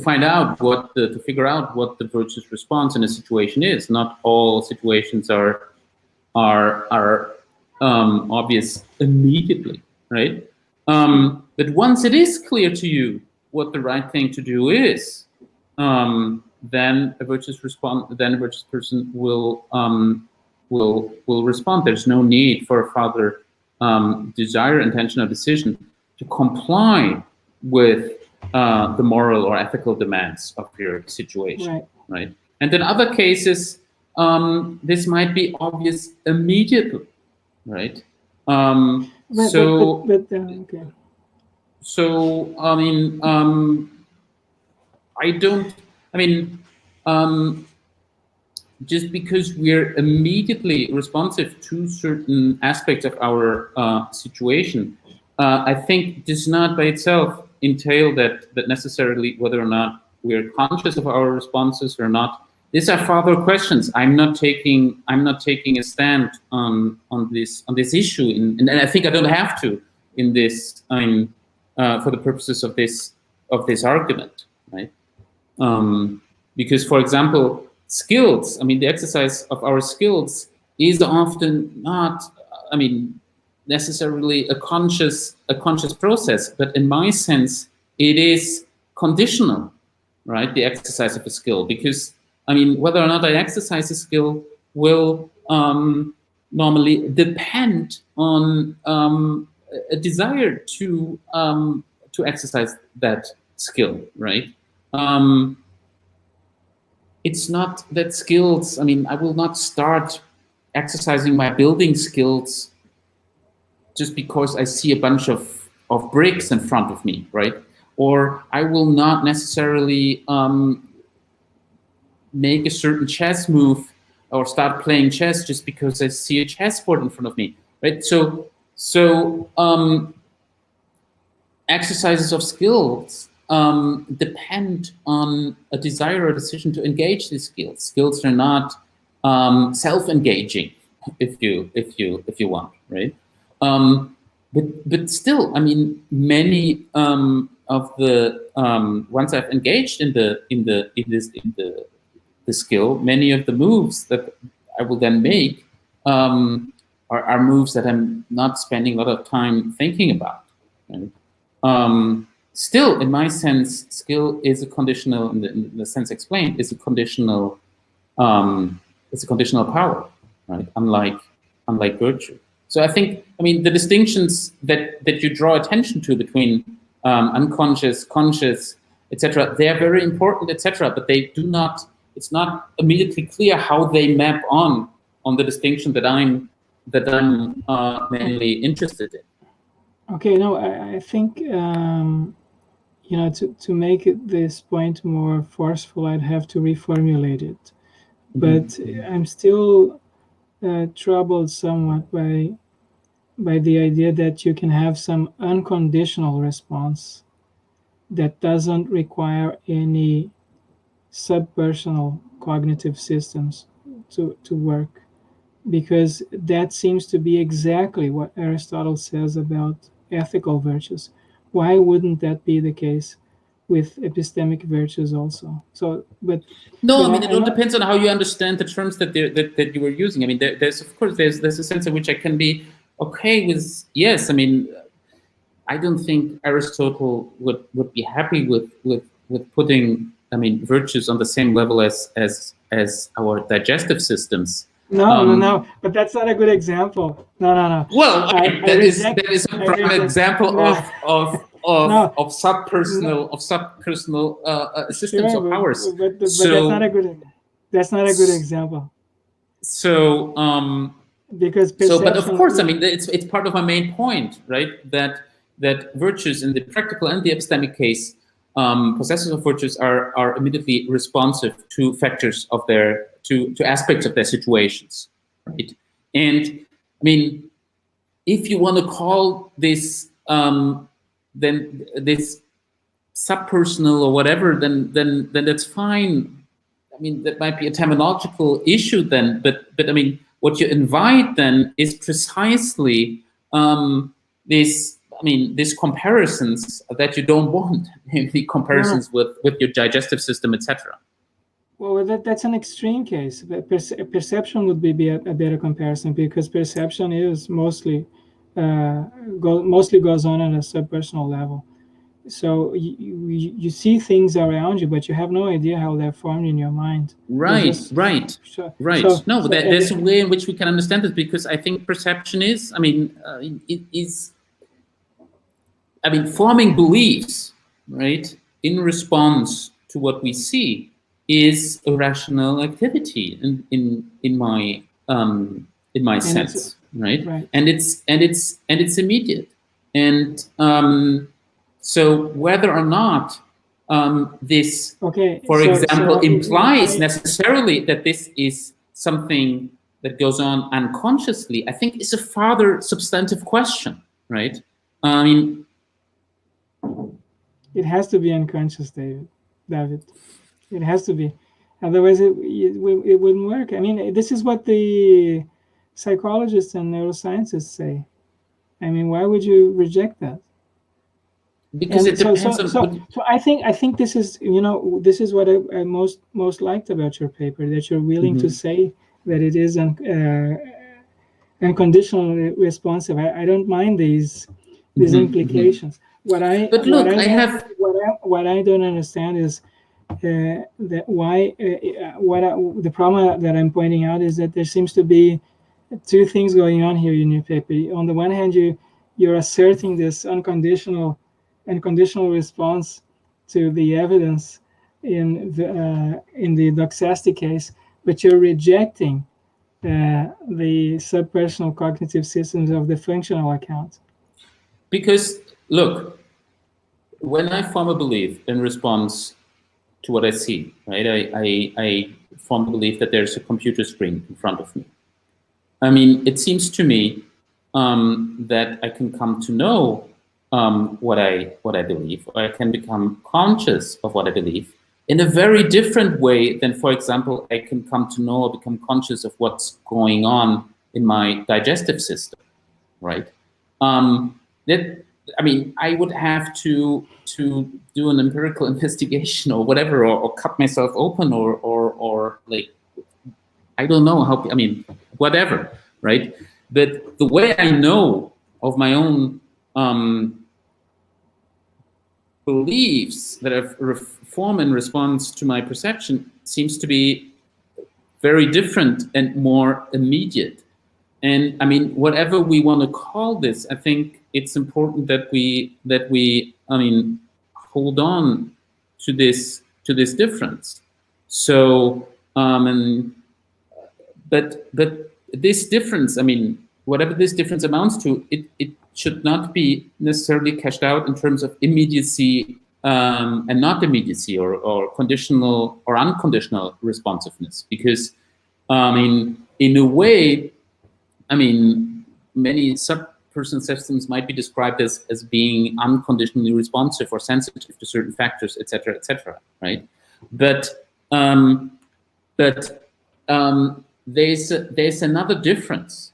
find out to figure out what the virtuous response in a situation is. Not all situations are obvious immediately, right? But once it is clear to you what the right thing to do is, then a virtuous person will respond. There's no need for a further desire, intention, or decision to comply with the moral or ethical demands of your situation, right? And in other cases, this might be obvious immediately, right? Just because we're immediately responsive to certain aspects of our situation, I think does not by itself entail that necessarily whether or not we're conscious of our responses or not. These are further questions. I'm not taking a stand on this issue, and I think I don't have to in this. For the purposes of this argument, right? Because, for example, skills. I mean, the exercise of our skills is often not, necessarily a conscious process, but in my sense, it is conditional, right? The exercise of a skill, because whether or not I exercise a skill will normally depend on a desire to exercise that skill, right? It's not that skills. I will not start exercising my building skills just because I see a bunch of bricks in front of me, right? Or I will not necessarily make a certain chess move or start playing chess just because I see a chessboard in front of me, right? So exercises of skills depend on a desire or decision to engage these skills. Skills are not self-engaging, if you want, right? But still, many of the once I've engaged in the skill, many of the moves that I will then make are moves that I'm not spending a lot of time thinking about. Right? Still, in my sense, skill is a conditional, in the sense explained, is a conditional. It's a conditional power, right? Unlike virtue. So I think, the distinctions that you draw attention to between unconscious, conscious, etc., they are very important, etc., but they do not. It's not immediately clear how they map on the distinction that I'm mainly interested in. Okay, no, I think to make this point more forceful, I'd have to reformulate it. But I'm still troubled somewhat by the idea that you can have some unconditional response that doesn't require any subpersonal cognitive systems to work, because that seems to be exactly what Aristotle says about ethical virtues. Why wouldn't that be the case with epistemic virtues also? So, but no, I mean, it all depends on how you understand the terms that you were using. I mean, there's of course there's a sense in which I can be okay with, yes. I mean, I don't think Aristotle would be happy with putting, I mean, virtues on the same level as our digestive systems. No, but that's not a good example. No. Well, that is a prime example of subpersonal systems of powers. But that's not a good example. So because but of course, I mean, it's part of my main point, right? That virtues in the practical and the epistemic case, possessors of virtues are immediately responsive to factors of their to aspects of their situations, right? And I mean, if you want to call this then this subpersonal or whatever, then that's fine. I mean, that might be a terminological issue then, but I mean, what you invite then is precisely these comparisons that you don't want, the comparisons with your digestive system, etc. Well, that's an extreme case. Perception would be a better comparison, because perception is mostly goes on at a subpersonal level. So you see things around you, but you have no idea how they're formed in your mind. Right. No, there's a way in which we can understand this, because I think perception is, forming beliefs, right, in response to what we see is a rational activity in my sense, right? And it's immediate, and so whether or not this, for example, implies necessarily that this is something that goes on unconsciously, I think is a further substantive question, right? I mean, it has to be unconscious, David. It has to be. Otherwise, it wouldn't work. I mean, this is what the psychologists and neuroscientists say. I mean, why would you reject that? Because it depends on. So I think this is, this is what I most liked about your paper, that you're willing to say that it is unconditionally responsive. I don't mind these implications. What I don't understand is that why the problem that I'm pointing out is that there seems to be two things going on here in your paper. On the one hand, you're asserting this unconditional response to the evidence in the Doxastic case, but you're rejecting the subpersonal cognitive systems of the functional account. Because, look, when I form a belief in response to what I see, right, I form a belief that there's a computer screen in front of me. I mean, it seems to me that I can come to know what I believe, or I can become conscious of what I believe in a very different way than, for example, I can come to know or become conscious of what's going on in my digestive system, right? I would have to do an empirical investigation or whatever, or cut myself open, or like, I don't know how, whatever, right? But the way I know of my own beliefs that I form in response to my perception seems to be very different and more immediate. And I mean, whatever we want to call this, I think it's important that we hold on to this difference. So, but this difference, whatever this difference amounts to, it should not be necessarily cashed out in terms of immediacy and not immediacy or conditional or unconditional responsiveness, because in a way, many sub-person systems might be described as being unconditionally responsive or sensitive to certain factors, etc., right? But there's another difference,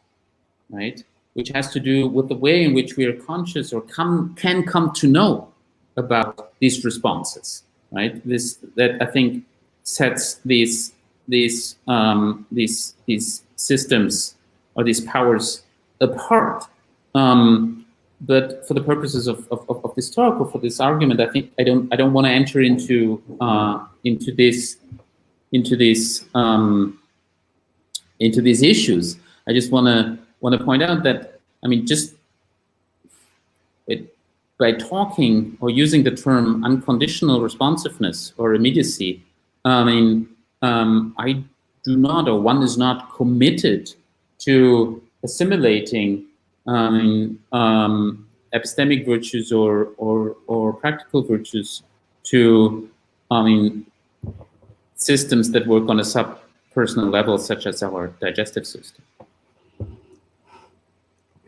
right, which has to do with the way in which we are conscious or can come to know about these responses, right? That I think sets these systems or these powers apart. But for the purposes of this talk or for this argument, I think I don't want to enter into these issues. I just want to point out that by talking or using the term unconditional responsiveness or immediacy, I do not, or one is not committed to assimilating epistemic virtues or practical virtues to systems that work on a subpersonal level, such as our digestive system.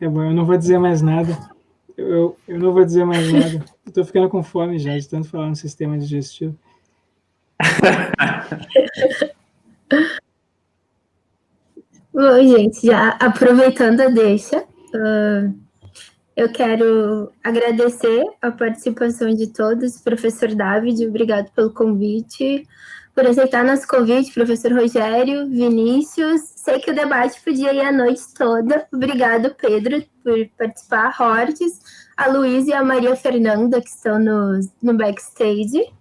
É bom, eu não vou dizer mais nada. Eu não vou dizer mais nada. Eu tô ficando com fome já, de tanto falar no sistema digestivo. Bom, gente, já aproveitando a deixa, eu quero agradecer a participação de todos. Professor David, obrigado pelo convite, por aceitar nosso convite, professor Rogério, Vinicius. Sei que o debate podia ir a noite toda. Obrigado, Pedro, por participar, Horst, a Luísa e a Maria Fernanda, que estão no backstage.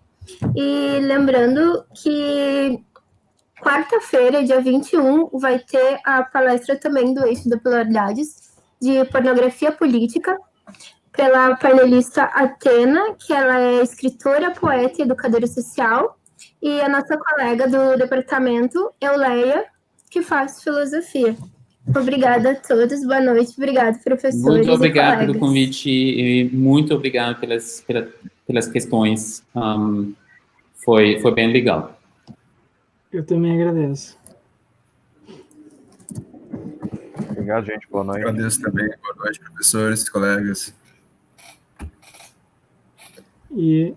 E lembrando que quarta-feira, dia 21, vai ter a palestra também do Eixo da Polaridades, de pornografia política, pela painelista Atena, que ela é escritora, poeta e educadora social, e a nossa colega do departamento, Euleia, que faz filosofia. Obrigada a todos, boa noite, obrigado, professores. Muito obrigado pelo convite e muito obrigado pelas questões. Foi bem legal. Eu também agradeço. Obrigado, gente. Boa noite. Agradeço também. Boa noite, professores, colegas. E